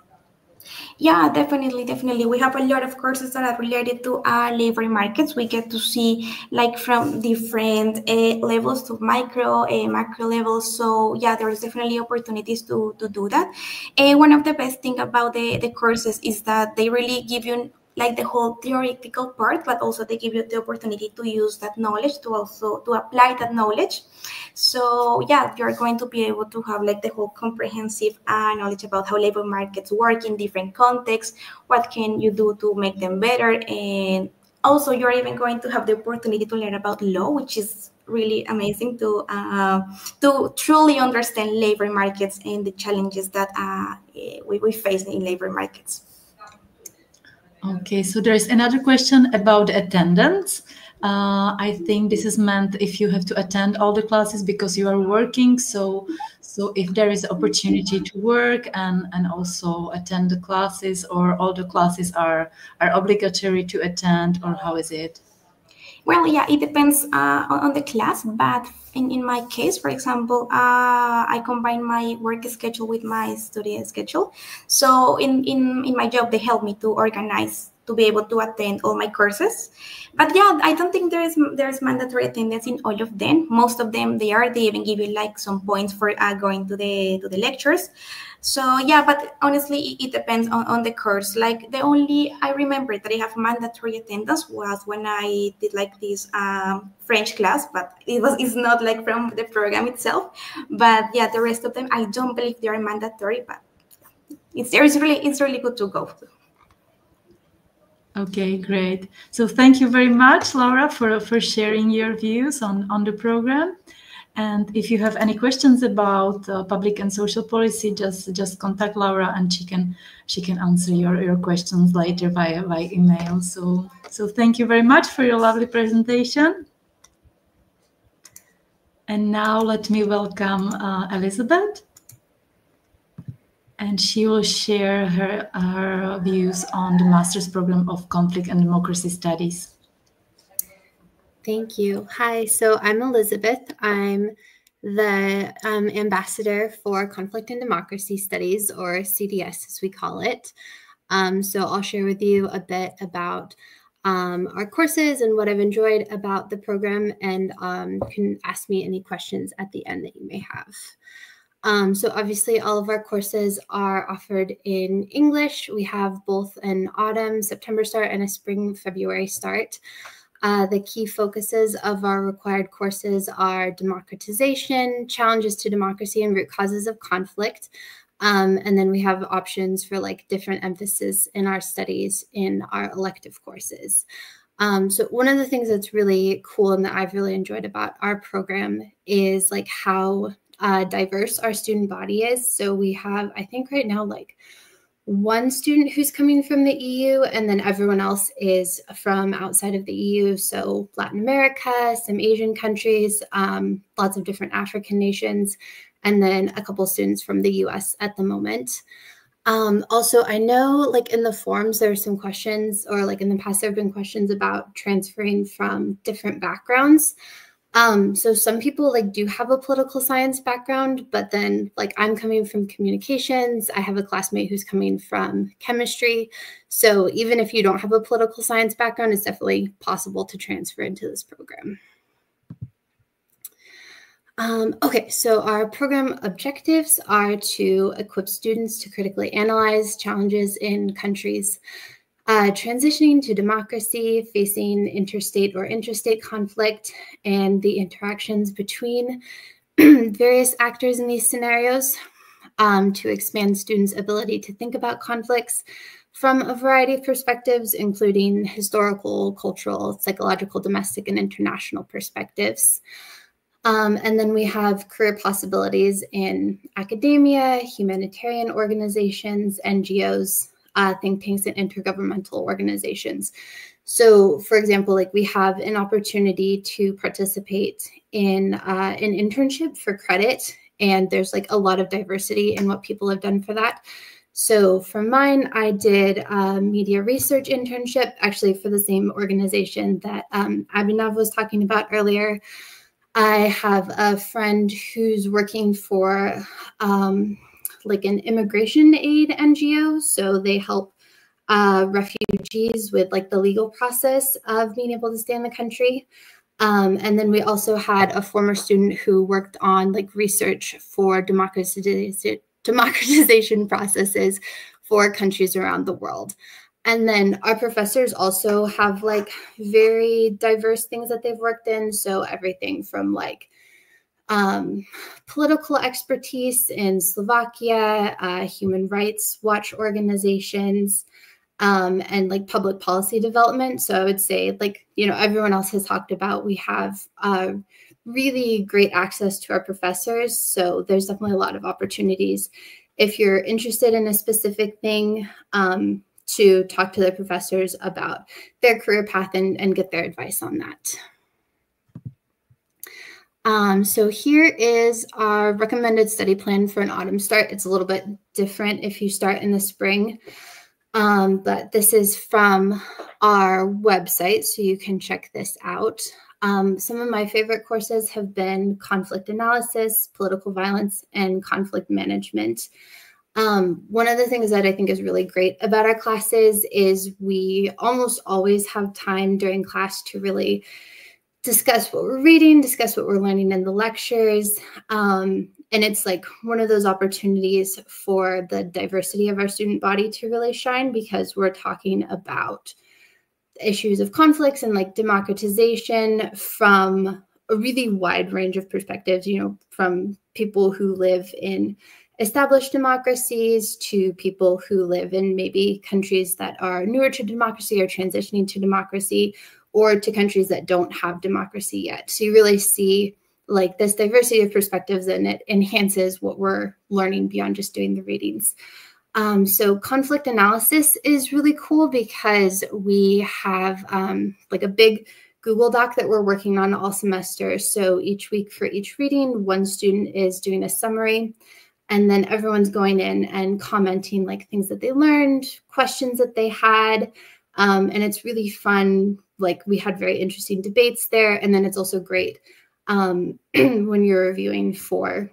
Yeah, definitely. We have a lot of courses that are related to labor markets. We get to see like from different levels to micro, macro levels. So yeah, there is definitely opportunities to do that. One of the best thing about the courses is that they really give you like the whole theoretical part, but also they give you the opportunity to use that knowledge to also to apply that knowledge. So yeah, you're going to be able to have like the whole comprehensive knowledge about how labor markets work in different contexts. What can you do to make them better? And also you're even going to have the opportunity to learn about law, which is really amazing to truly understand labor markets and the challenges that we face in labor markets. Okay, so there's another question about attendance. I think this is meant if you have to attend all the classes because you are working. So if there is opportunity to work and also attend the classes, or all the classes are obligatory to attend, or how is it? Well, yeah, it depends on the class, but in my case, for example, I combine my work schedule with my study schedule. So in my job, they help me to organize to be able to attend all my courses. But yeah, I don't think there's mandatory attendance in all of them. Most of them they even give you like some points for going to the lectures. So yeah, but honestly, it depends on the course. Like I remember that I have mandatory attendance was when I did like this French class, but it's not like from the program itself. But yeah, the rest of them, I don't believe they are mandatory, but it's really good to go. Okay, great. So thank you very much, Laura, for sharing your views on the program. And if you have any questions about public and social policy, just contact Laura, and she can answer your questions later via email. So thank you very much for your lovely presentation. And now let me welcome Elizabeth, and she will share her views on the master's program of Conflict and Democracy Studies. Thank you. Hi, so I'm Elizabeth. I'm the ambassador for Conflict and Democracy Studies, or CDS as we call it. So I'll share with you a bit about our courses and what I've enjoyed about the program, and you can ask me any questions at the end that you may have. So obviously all of our courses are offered in English. We have both an autumn, September start and a spring, February start. The key focuses of our required courses are democratization, challenges to democracy, and root causes of conflict. And then we have options for like different emphasis in our studies in our elective courses. So one of the things that's really cool and that I've really enjoyed about our program is like how diverse our student body is. So we have, I think right now, like one student who's coming from the EU, and then everyone else is from outside of the EU. So Latin America, some Asian countries, lots of different African nations, and then a couple students from the US at the moment. Also, I know like in the forums, there are some questions, or like in the past, there have been questions about transferring from different backgrounds. So some people like do have a political science background, but then like I'm coming from communications. I have a classmate who's coming from chemistry. So even if you don't have a political science background, it's definitely possible to transfer into this program. Okay, so our program objectives are to equip students to critically analyze challenges in countries transitioning to democracy, facing interstate or intrastate conflict, and the interactions between various actors in these scenarios, to expand students' ability to think about conflicts from a variety of perspectives, including historical, cultural, psychological, domestic, and international perspectives. And then we have career possibilities in academia, humanitarian organizations, NGOs, think tanks, and intergovernmental organizations. So for example, like we have an opportunity to participate in an internship for credit, and there's like a lot of diversity in what people have done for that. So for mine, I did a media research internship, actually for the same organization that Abhinav was talking about earlier. I have a friend who's working for like an immigration aid NGO. So they help refugees with like the legal process of being able to stay in the country. And then we also had a former student who worked on like research for democratization processes for countries around the world. And then our professors also have like very diverse things that they've worked in. So everything from like political expertise in Slovakia, human rights watch organizations, and like public policy development. So I would say, like, you know, everyone else has talked about, we have really great access to our professors. So there's definitely a lot of opportunities if you're interested in a specific thing, to talk to the professors about their career path and get their advice on that. So here is our recommended study plan for an autumn start. It's a little bit different if you start in the spring, but this is from our website, so you can check this out. Some of my favorite courses have been conflict analysis, political violence, and conflict management. One of the things that I think is really great about our classes is we almost always have time during class to really discuss what we're reading, discuss what we're learning in the lectures. And it's like one of those opportunities for the diversity of our student body to really shine, because we're talking about issues of conflicts and like democratization from a really wide range of perspectives, you know, from people who live in established democracies to people who live in maybe countries that are newer to democracy or transitioning to democracy, or to countries that don't have democracy yet. So you really see like this diversity of perspectives, and it enhances what we're learning beyond just doing the readings. So conflict analysis is really cool because we have like a big Google Doc that we're working on all semester. So each week for each reading, one student is doing a summary, and then everyone's going in and commenting like things that they learned, questions that they had. And it's really fun. Like we had very interesting debates there. And then it's also great when you're reviewing for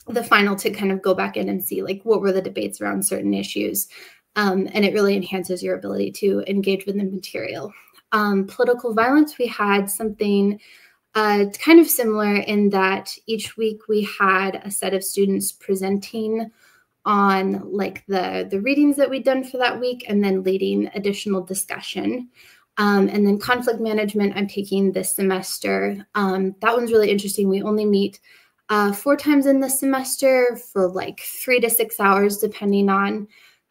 the final to kind of go back in and see like what were the debates around certain issues. And it really enhances your ability to engage with the material. Political violence, we had something kind of similar in that each week we had a set of students presenting on like the readings that we'd done for that week, and then leading additional discussion. And then conflict management, I'm taking this semester. That one's really interesting. We only meet 4 times in the semester for like 3 to 6 hours, depending on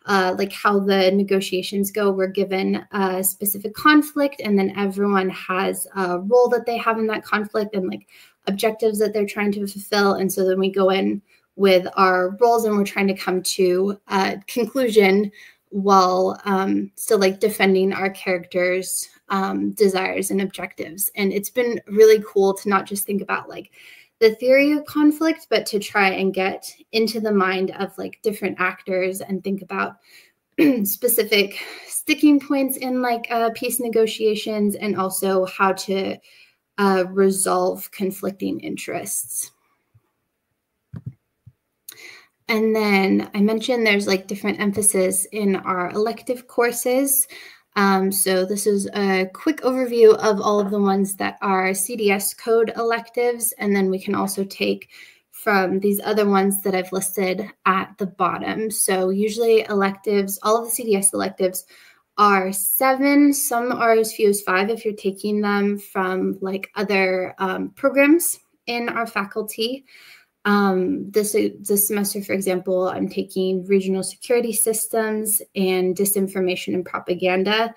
like how the negotiations go. We're given a specific conflict, and then everyone has a role that they have in that conflict and like objectives that they're trying to fulfill. And so then we go in with our roles and we're trying to come to a conclusion while still like defending our characters' desires and objectives. And it's been really cool to not just think about like the theory of conflict, but to try and get into the mind of like different actors and think about specific sticking points in like peace negotiations, and also how to resolve conflicting interests. And then I mentioned there's like different emphasis in our elective courses. So this is a quick overview of all of the ones that are CDS code electives. And then we can also take from these other ones that I've listed at the bottom. So usually electives, all of the CDS electives are 7. Some are as few as 5 if you're taking them from like other programs in our faculty. This semester, for example, I'm taking regional security systems and disinformation and propaganda,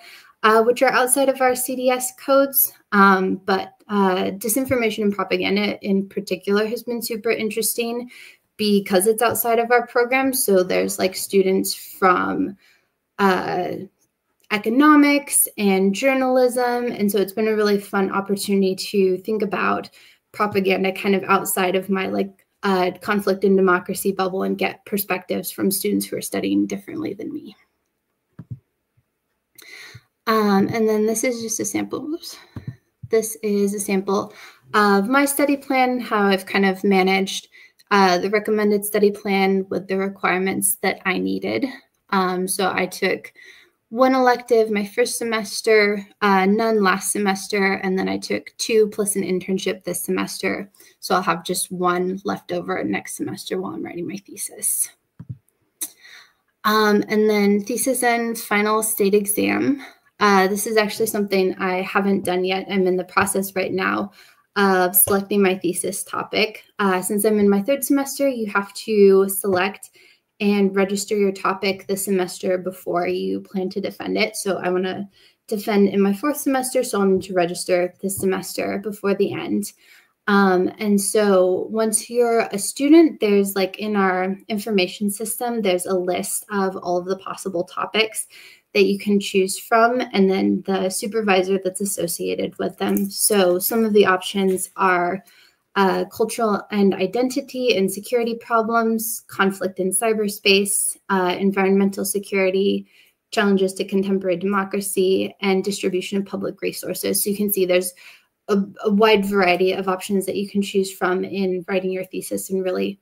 which are outside of our CDS codes. But disinformation and propaganda in particular has been super interesting because it's outside of our program. So there's like students from economics and journalism. And so it's been a really fun opportunity to think about propaganda kind of outside of my like conflict and democracy bubble and get perspectives from students who are studying differently than me. And then this is just a sample. Oops. This is a sample of my study plan, how I've kind of managed the recommended study plan with the requirements that I needed. So I took 1 elective my first semester, none last semester, and then I took 2 plus an internship this semester. So I'll have just 1 left over next semester while I'm writing my thesis. And then thesis and final state exam. This is actually something I haven't done yet. I'm in the process right now of selecting my thesis topic. Since I'm in my 3rd semester, you have to select and register your topic this semester before you plan to defend it. So I want to defend in my 4th semester, so I'll need to register this semester before the end. And so once you're a student, there's like in our information system, there's a list of all of the possible topics that you can choose from, and then the supervisor that's associated with them. So some of the options are cultural and identity and security problems, conflict in cyberspace, environmental security, challenges to contemporary democracy, and distribution of public resources. So you can see there's a wide variety of options that you can choose from in writing your thesis and really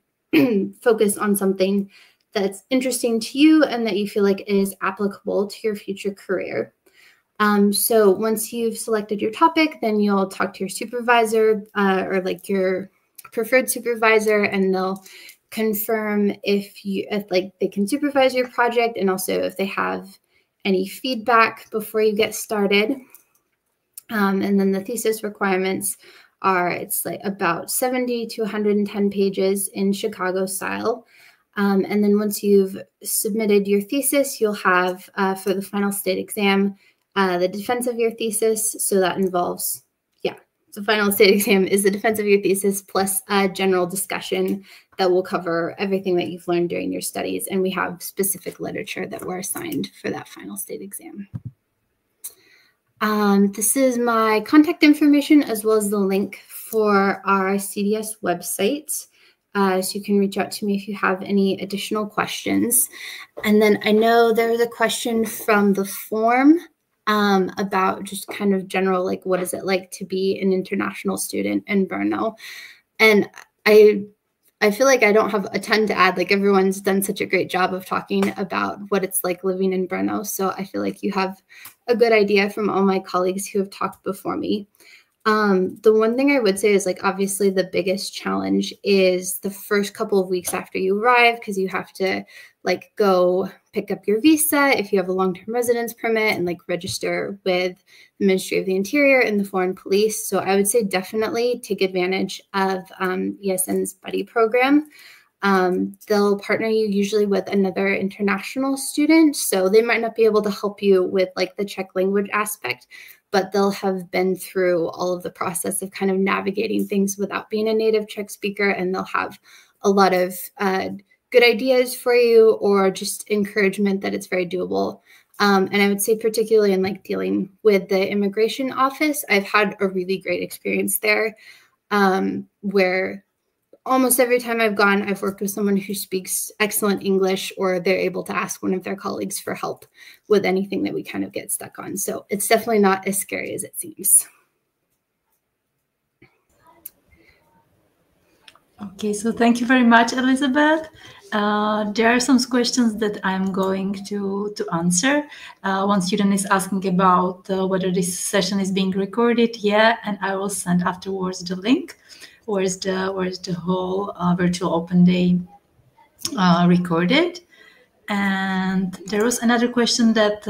focus on something that's interesting to you and that you feel like is applicable to your future career. So once you've selected your topic, then you'll talk to your supervisor or like your preferred supervisor, and they'll confirm if like they can supervise your project, and also if they have any feedback before you get started. And then the thesis requirements are, it's like about 70 to 110 pages in Chicago style. And then once you've submitted your thesis, you'll have for the final state exam, the defense of your thesis. So that involves, the final state exam is the defense of your thesis plus a general discussion that will cover everything that you've learned during your studies. And we have specific literature that were assigned for that final state exam. This is my contact information as well as the link for our CDS website. So you can reach out to me if you have any additional questions. And then I know there was a question from the form about just kind of general, like, what is it like to be an international student in Brno? And I feel like I don't have a ton to add. Like, everyone's done such a great job of talking about what it's like living in Brno. So I feel like you have a good idea from all my colleagues who have talked before me. The one thing I would say is, like, obviously the biggest challenge is the first couple of weeks after you arrive, because you have to like go pick up your visa if you have a long-term residence permit and like register with the Ministry of the Interior and the Foreign Police. So I would say definitely take advantage of ESN's buddy program. They'll partner you usually with another international student. So they might not be able to help you with like the Czech language aspect, but they'll have been through all of the process of kind of navigating things without being a native Czech speaker. And they'll have a lot of good ideas for you or just encouragement that it's very doable. And I would say particularly in like dealing with the immigration office, I've had a really great experience there where almost every time I've gone, I've worked with someone who speaks excellent English, or they're able to ask one of their colleagues for help with anything that we kind of get stuck on. So it's definitely not as scary as it seems. Okay, so thank you very much, Elizabeth. There are some questions that I'm going to answer. One student is asking about whether this session is being recorded. Yeah, and I will send afterwards the link. Where's the whole virtual open day recorded? And there was another question that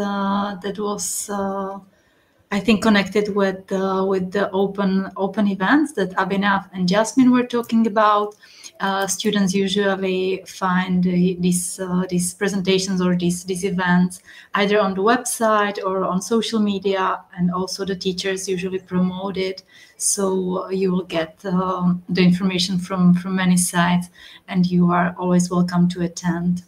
was I think connected with the open events that Abhinav and Jasmine were talking about. Students usually find these presentations or these events either on the website or on social media, and also the teachers usually promote it. So you will get the information from many sites, and you are always welcome to attend.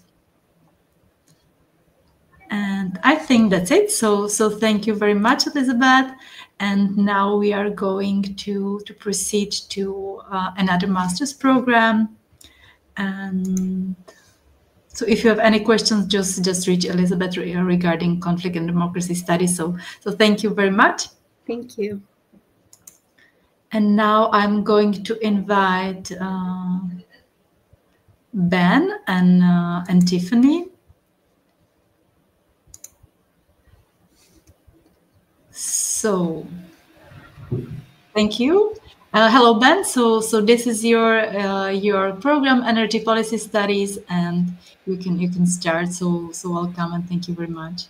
And I think that's it. So thank you very much, Elizabeth. And now we are going to proceed to another master's program. And so if you have any questions, just reach Elizabeth regarding conflict and democracy studies. So thank you very much. Thank you. And now I'm going to invite Ben and Tiffany. So, thank you. Hello, Ben. So this is your program, Energy Policy Studies, and you can start. So welcome and thank you very much.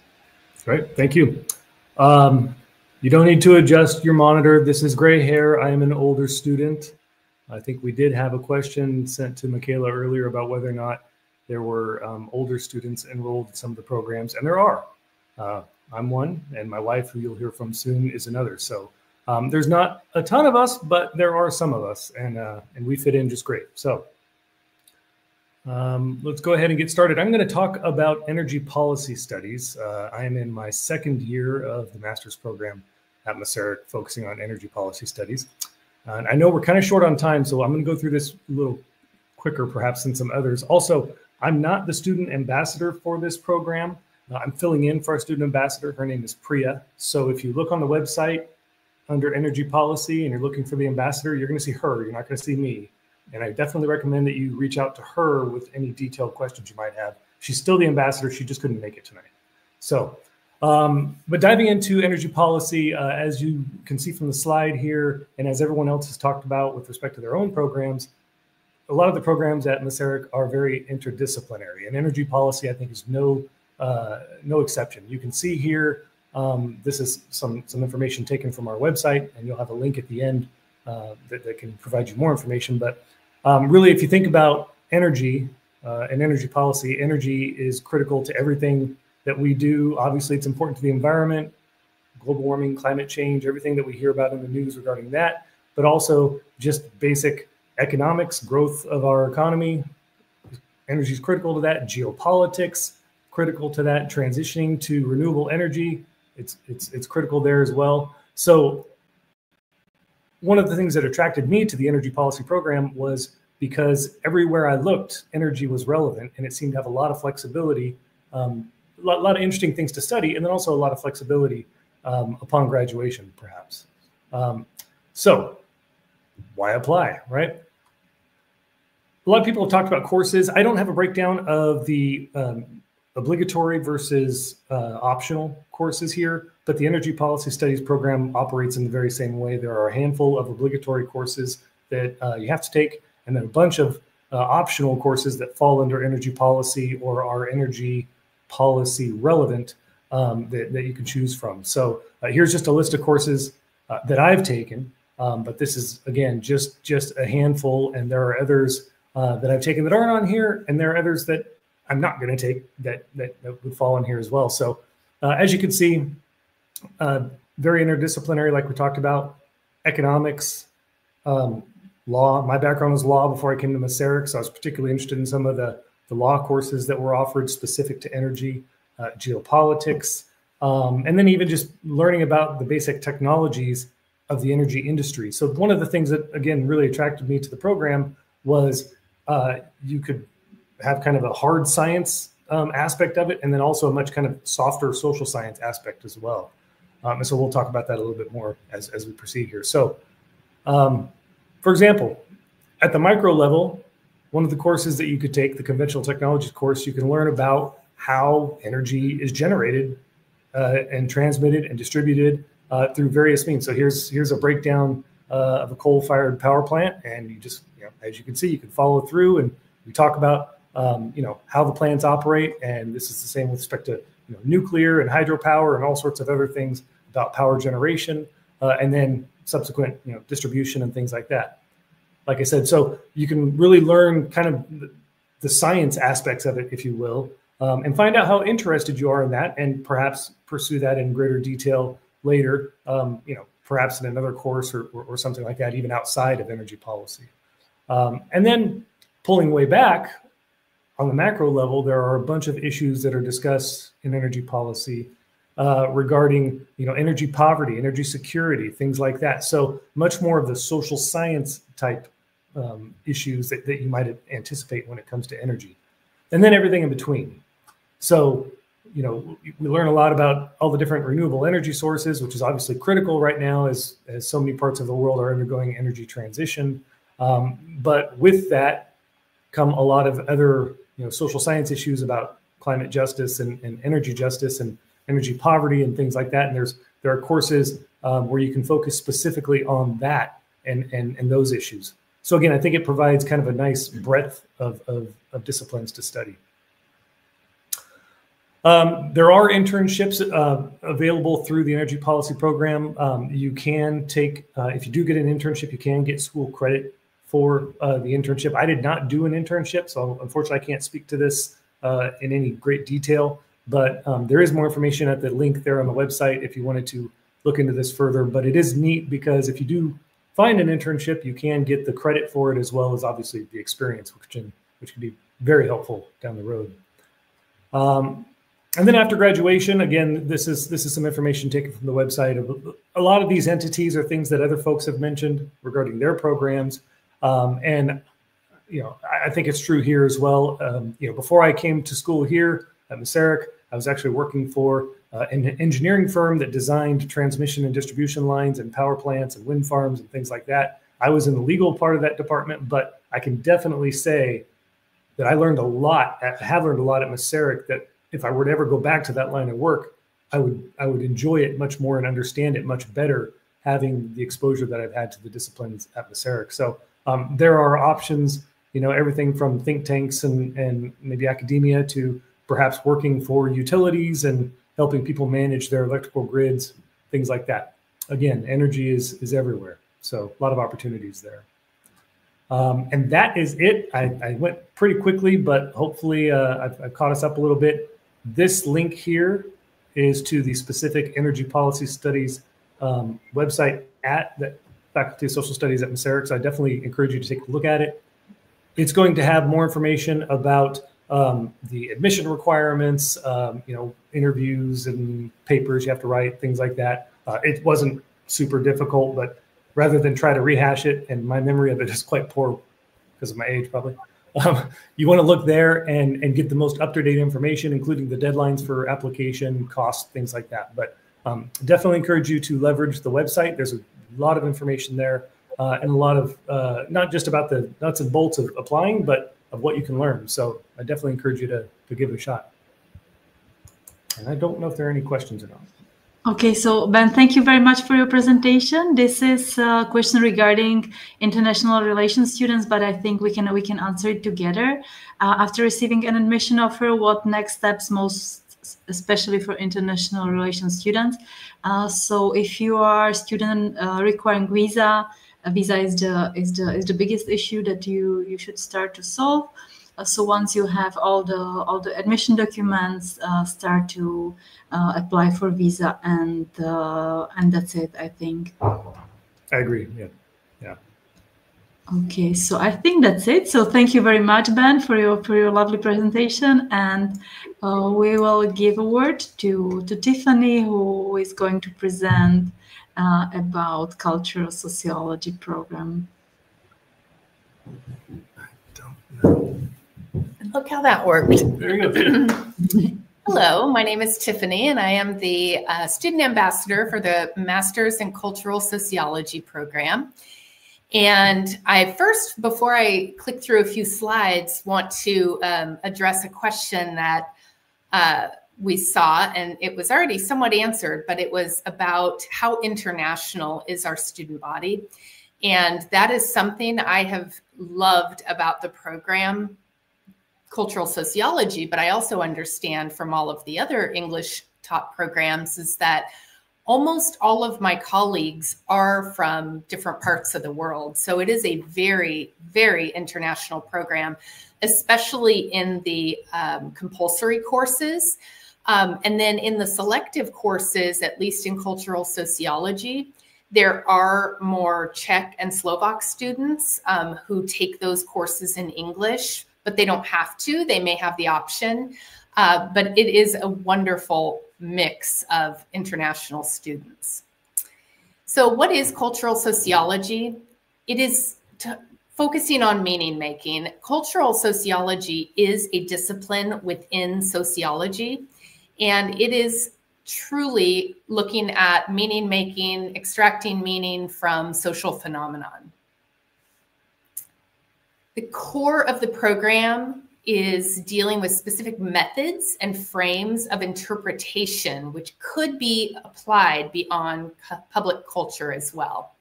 Great, thank you. You don't need to adjust your monitor. This is gray hair. I am an older student. I think we did have a question sent to Michaela earlier about whether or not there were older students enrolled in some of the programs, and there are. I'm one, and my wife, who you'll hear from soon, is another. So there's not a ton of us, but there are some of us, and we fit in just great. So let's go ahead and get started. I'm going to talk about energy policy studies. I am in my second year of the master's program at Masaryk, focusing on energy policy studies. And I know we're kind of short on time, so I'm going to go through this a little quicker perhaps than some others. Also, I'm not the student ambassador for this program. I'm filling in for our student ambassador. Her name is Priya. So if you look on the website under energy policy and you're looking for the ambassador, you're going to see her. You're not going to see me. And I definitely recommend that you reach out to her with any detailed questions you might have. She's still the ambassador. She just couldn't make it tonight. So, but diving into energy policy, as you can see from the slide here, and as everyone else has talked about with respect to their own programs, a lot of the programs at Masaryk are very interdisciplinary. And energy policy, I think, is no exception. You can see here, this is some information taken from our website, and you'll have a link at the end that can provide you more information. But really, if you think about energy and energy policy, energy is critical to everything that we do. Obviously, it's important to the environment, global warming, climate change, everything that we hear about in the news regarding that, but also just basic economics, growth of our economy. Energy is critical to that. Geopolitics, critical to that. Transitioning to renewable energy, it's critical there as well. So one of the things that attracted me to the energy policy program was because everywhere I looked, energy was relevant, and it seemed to have a lot of flexibility, a lot of interesting things to study, and then also a lot of flexibility upon graduation, perhaps. So why apply, right? A lot of people have talked about courses. I don't have a breakdown of the obligatory versus optional courses here, but the Energy Policy Studies program operates in the very same way. There are a handful of obligatory courses that you have to take, and then a bunch of optional courses that fall under energy policy or are energy policy relevant that you can choose from. So here's just a list of courses that I've taken, but this is, again, just a handful, and there are others that I've taken that aren't on here, and there are others that I'm not going to take that would fall in here as well. So as you can see, very interdisciplinary, like we talked about, economics, law. My background was law before I came to Masaryk, so I was particularly interested in some of the law courses that were offered specific to energy, geopolitics, and then even just learning about the basic technologies of the energy industry. So one of the things that, again, really attracted me to the program was you could have kind of a hard science aspect of it, and then also a much kind of softer social science aspect as well. And so we'll talk about that a little bit more as we proceed here. So, for example, at the micro level, one of the courses that you could take, the conventional technologies course, you can learn about how energy is generated and transmitted and distributed through various means. So here's a breakdown of a coal-fired power plant, and you just, as you can see, you can follow through, and we talk about how the plants operate, and this is the same with respect to nuclear and hydropower and all sorts of other things about power generation, and then subsequent distribution and things like that. Like I said, so you can really learn kind of the science aspects of it, if you will, and find out how interested you are in that, and perhaps pursue that in greater detail later, perhaps in another course or something like that, even outside of energy policy. And then pulling way back on the macro level, there are a bunch of issues that are discussed in energy policy regarding energy poverty, energy security, things like that. So much more of the social science type issues that you might anticipate when it comes to energy. And then everything in between. So, we learn a lot about all the different renewable energy sources, which is obviously critical right now as so many parts of the world are undergoing energy transition. But with that come a lot of other social science issues about climate justice and energy justice and energy poverty and things like that. And there are courses where you can focus specifically on that and those issues. So again, I think it provides kind of a nice breadth of disciplines to study. There are internships available through the energy policy program. You can take, if you do get an internship, you can get school credit for the internship. I did not do an internship, so unfortunately I can't speak to this in any great detail, but there is more information at the link there on the website if you wanted to look into this further. But it is neat because if you do find an internship, you can get the credit for it as well as obviously the experience, which can be very helpful down the road. And then after graduation, again, this is some information taken from the website. A lot of these entities are things that other folks have mentioned regarding their programs. And, I think it's true here as well. Before I came to school here at Masaryk, I was actually working for an engineering firm that designed transmission and distribution lines and power plants and wind farms and things like that. I was in the legal part of that department, but I can definitely say that I have learned a lot at Masaryk, that if I were to ever go back to that line of work, I would enjoy it much more and understand it much better, having the exposure that I've had to the disciplines at Masaryk. So there are options, everything from think tanks and maybe academia to perhaps working for utilities and helping people manage their electrical grids, things like that. Again, energy is everywhere. So a lot of opportunities there. And that is it. I went pretty quickly, but hopefully I've caught us up a little bit. This link here is to the specific energy policy studies website at the Faculty of Social Studies at Masaryk. So I definitely encourage you to take a look at it. It's going to have more information about the admission requirements, interviews and papers you have to write, things like that. It wasn't super difficult, but rather than try to rehash it, and my memory of it is quite poor because of my age probably, you want to look there and get the most up-to-date information, including the deadlines for application, costs, things like that. But definitely encourage you to leverage the website. There's a lot of information there and a lot of, not just about the nuts and bolts of applying, but of what you can learn. So I definitely encourage you to give it a shot. And I don't know if there are any questions or not. Okay, so Ben, thank you very much for your presentation. This is a question regarding international relations students, but I think we can answer it together. After receiving an admission offer, what next steps most especially for international relations students? So if you are a student requiring visa, a visa is the biggest issue that you should start to solve. So once you have all the admission documents, start to apply for visa, and that's it, I think. I agree. Yeah. Yeah. Okay, so I think that's it. So thank you very much, Ben, for your lovely presentation, and we will give a word to Tiffany, who is going to present about cultural sociology program. Look how that worked. There you go. Hello, my name is Tiffany, and I am the student ambassador for the Masters in Cultural Sociology program. And I first, before I click through a few slides, want to address a question that we saw, and it was already somewhat answered, but it was about how international is our student body. And that is something I have loved about the program, Cultural Sociology, but I also understand from all of the other English taught programs is that almost all of my colleagues are from different parts of the world. So it is a very, very international program, especially in the compulsory courses. And then in the selective courses, at least in Cultural Sociology, there are more Czech and Slovak students who take those courses in English, but they don't have to. They may have the option. But it is a wonderful mix of international students. So what is cultural sociology? It is focusing on meaning making. Cultural sociology is a discipline within sociology, and it is truly looking at meaning making, extracting meaning from social phenomenon. The core of the program is dealing with specific methods and frames of interpretation, which could be applied beyond public culture as well.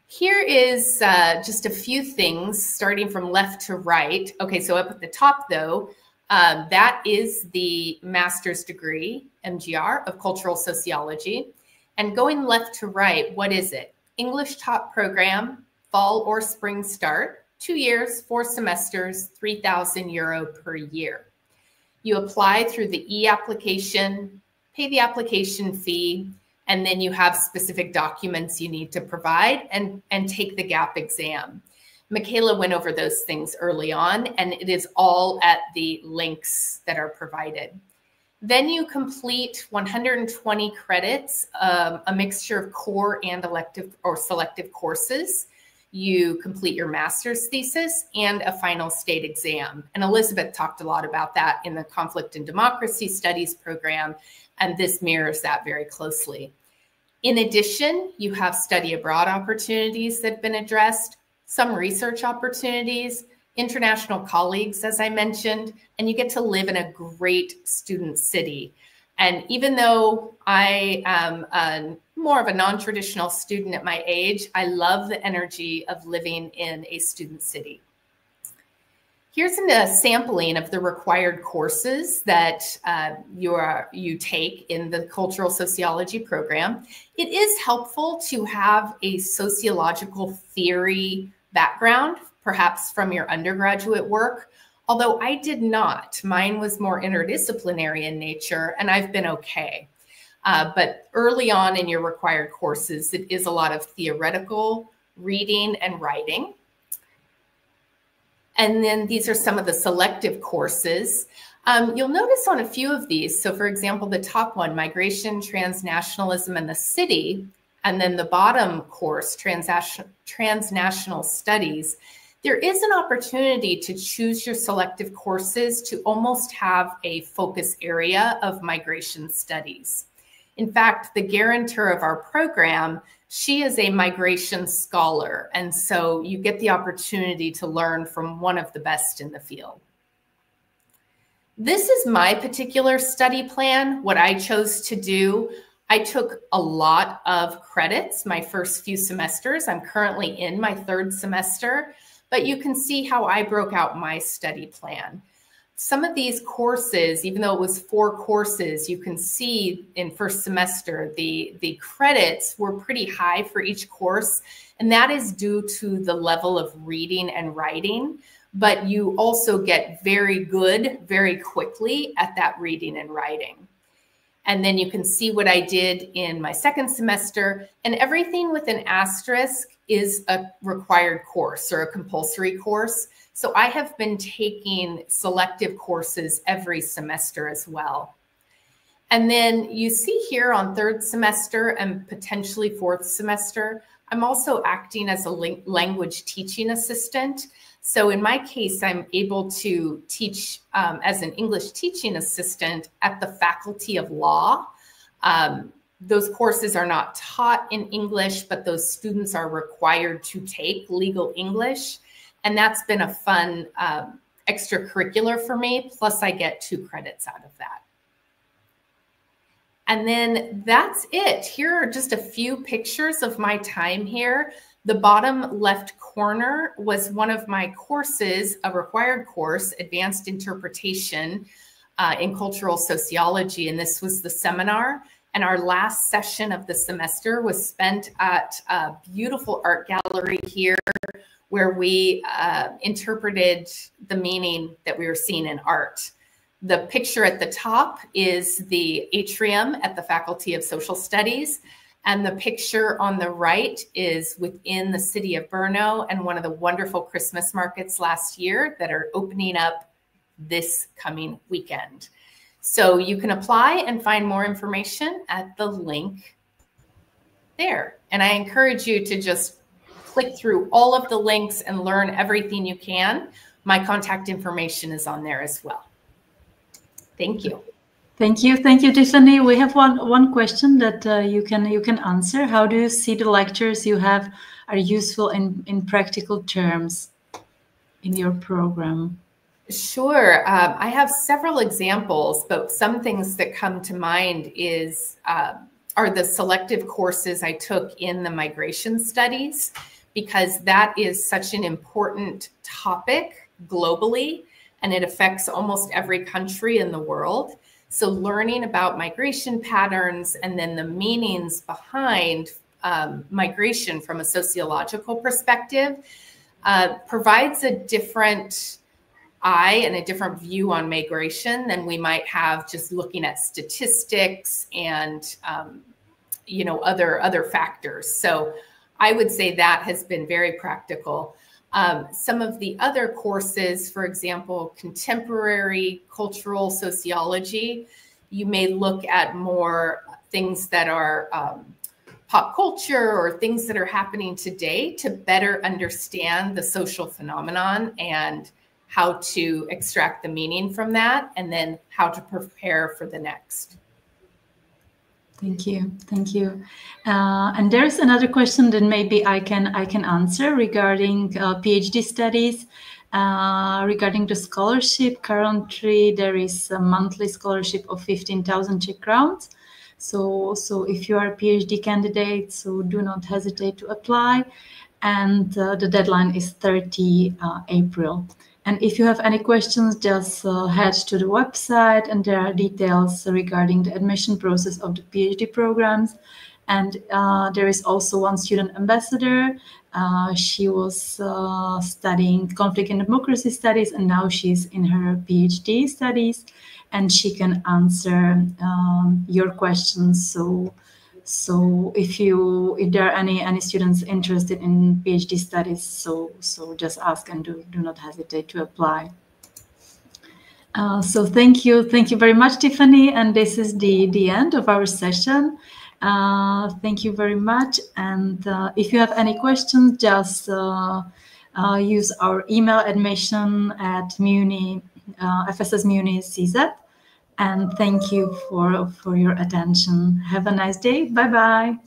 Here is just a few things starting from left to right. Okay, so up at the top though, that is the master's degree, MGR, of Cultural Sociology. And going left to right, what is it? English taught program, fall or spring start. 2 years, 4 semesters, €3,000 per year. You apply through the e-application, pay the application fee, and then you have specific documents you need to provide and take the gap exam. Michaela went over those things early on, and it is all at the links that are provided. Then you complete 120 credits, a mixture of core and elective or selective courses. You complete your master's thesis and a final state exam. And Elizabeth talked a lot about that in the Conflict and Democracy Studies program, and this mirrors that very closely. In addition, you have study abroad opportunities that have been addressed, some research opportunities, international colleagues, as I mentioned, and you get to live in a great student city. And even though I am more of a non-traditional student at my age, I love the energy of living in a student city. Here's a sampling of the required courses that you take in the Cultural Sociology program. It is helpful to have a sociological theory background, perhaps from your undergraduate work, although I did not. Mine was more interdisciplinary in nature, and I've been okay. But early on in your required courses, it is a lot of theoretical reading and writing. And then these are some of the selective courses. You'll notice on a few of these, so for example, the top one, Migration, Transnationalism, and the City, and then the bottom course, Transnational Studies, there is an opportunity to choose your selective courses to almost have a focus area of migration studies. In fact, the guarantor of our program, she is a migration scholar, and so you get the opportunity to learn from one of the best in the field. This is my particular study plan, what I chose to do. I took a lot of credits my first few semesters. I'm currently in my third semester, but you can see how I broke out my study plan. Some of these courses, even though it was 4 courses, you can see in first semester, the credits were pretty high for each course. And that is due to the level of reading and writing. But you also get very good very quickly at that reading and writing. And then you can see what I did in my second semester. And everything with an asterisk is a required course or a compulsory course. So I have been taking selective courses every semester as well. And then you see here on third semester and potentially fourth semester, I'm also acting as a language teaching assistant. So in my case, I'm able to teach as an English teaching assistant at the Faculty of Law. Those courses are not taught in English, but those students are required to take legal English. And that's been a fun extracurricular for me. Plus I get 2 credits out of that. And then that's it. Here are just a few pictures of my time here. The bottom left corner was one of my courses, a required course, Advanced Interpretation in Cultural Sociology. And this was the seminar. And our last session of the semester was spent at a beautiful art gallery here where we interpreted the meaning that we were seeing in art. The picture at the top is the atrium at the Faculty of Social Studies. And the picture on the right is within the city of Brno and one of the wonderful Christmas markets last year that are opening up this coming weekend. So you can apply and find more information at the link there. And I encourage you to just click through all of the links and learn everything you can. My contact information is on there as well. Thank you. Thank you, Tiffany. We have one question that you can answer. How do you see the lectures you have are useful in practical terms in your program? Sure. I have several examples, but some things that come to mind are the selective courses I took in the migration studies, because that is such an important topic globally, and it affects almost every country in the world. So learning about migration patterns and then the meanings behind migration from a sociological perspective provides a different eye and a different view on migration than we might have just looking at statistics and other factors. So I would say that has been very practical. Some of the other courses, for example, contemporary cultural sociology, you may look at more things that are pop culture or things that are happening today to better understand the social phenomenon and how to extract the meaning from that, and then how to prepare for the next. Thank you. And there's another question that maybe I can answer regarding PhD studies. Regarding the scholarship, currently there is a monthly scholarship of 15,000 Czech crowns. So if you are a PhD candidate, so do not hesitate to apply. And the deadline is 30 April. And if you have any questions, just head to the website, and there are details regarding the admission process of the PhD programs. And there is also one student ambassador. She was studying conflict and democracy studies, and now she's in her PhD studies, and she can answer your questions. So if there are any students interested in PhD studies, so just ask and do not hesitate to apply. So thank you very much, Tiffany, and this is the end of our session. Thank you very much, and if you have any questions, just use our email admission at Muni, FSS Muni CZ. And thank you for your attention. Have a nice day. Bye-bye.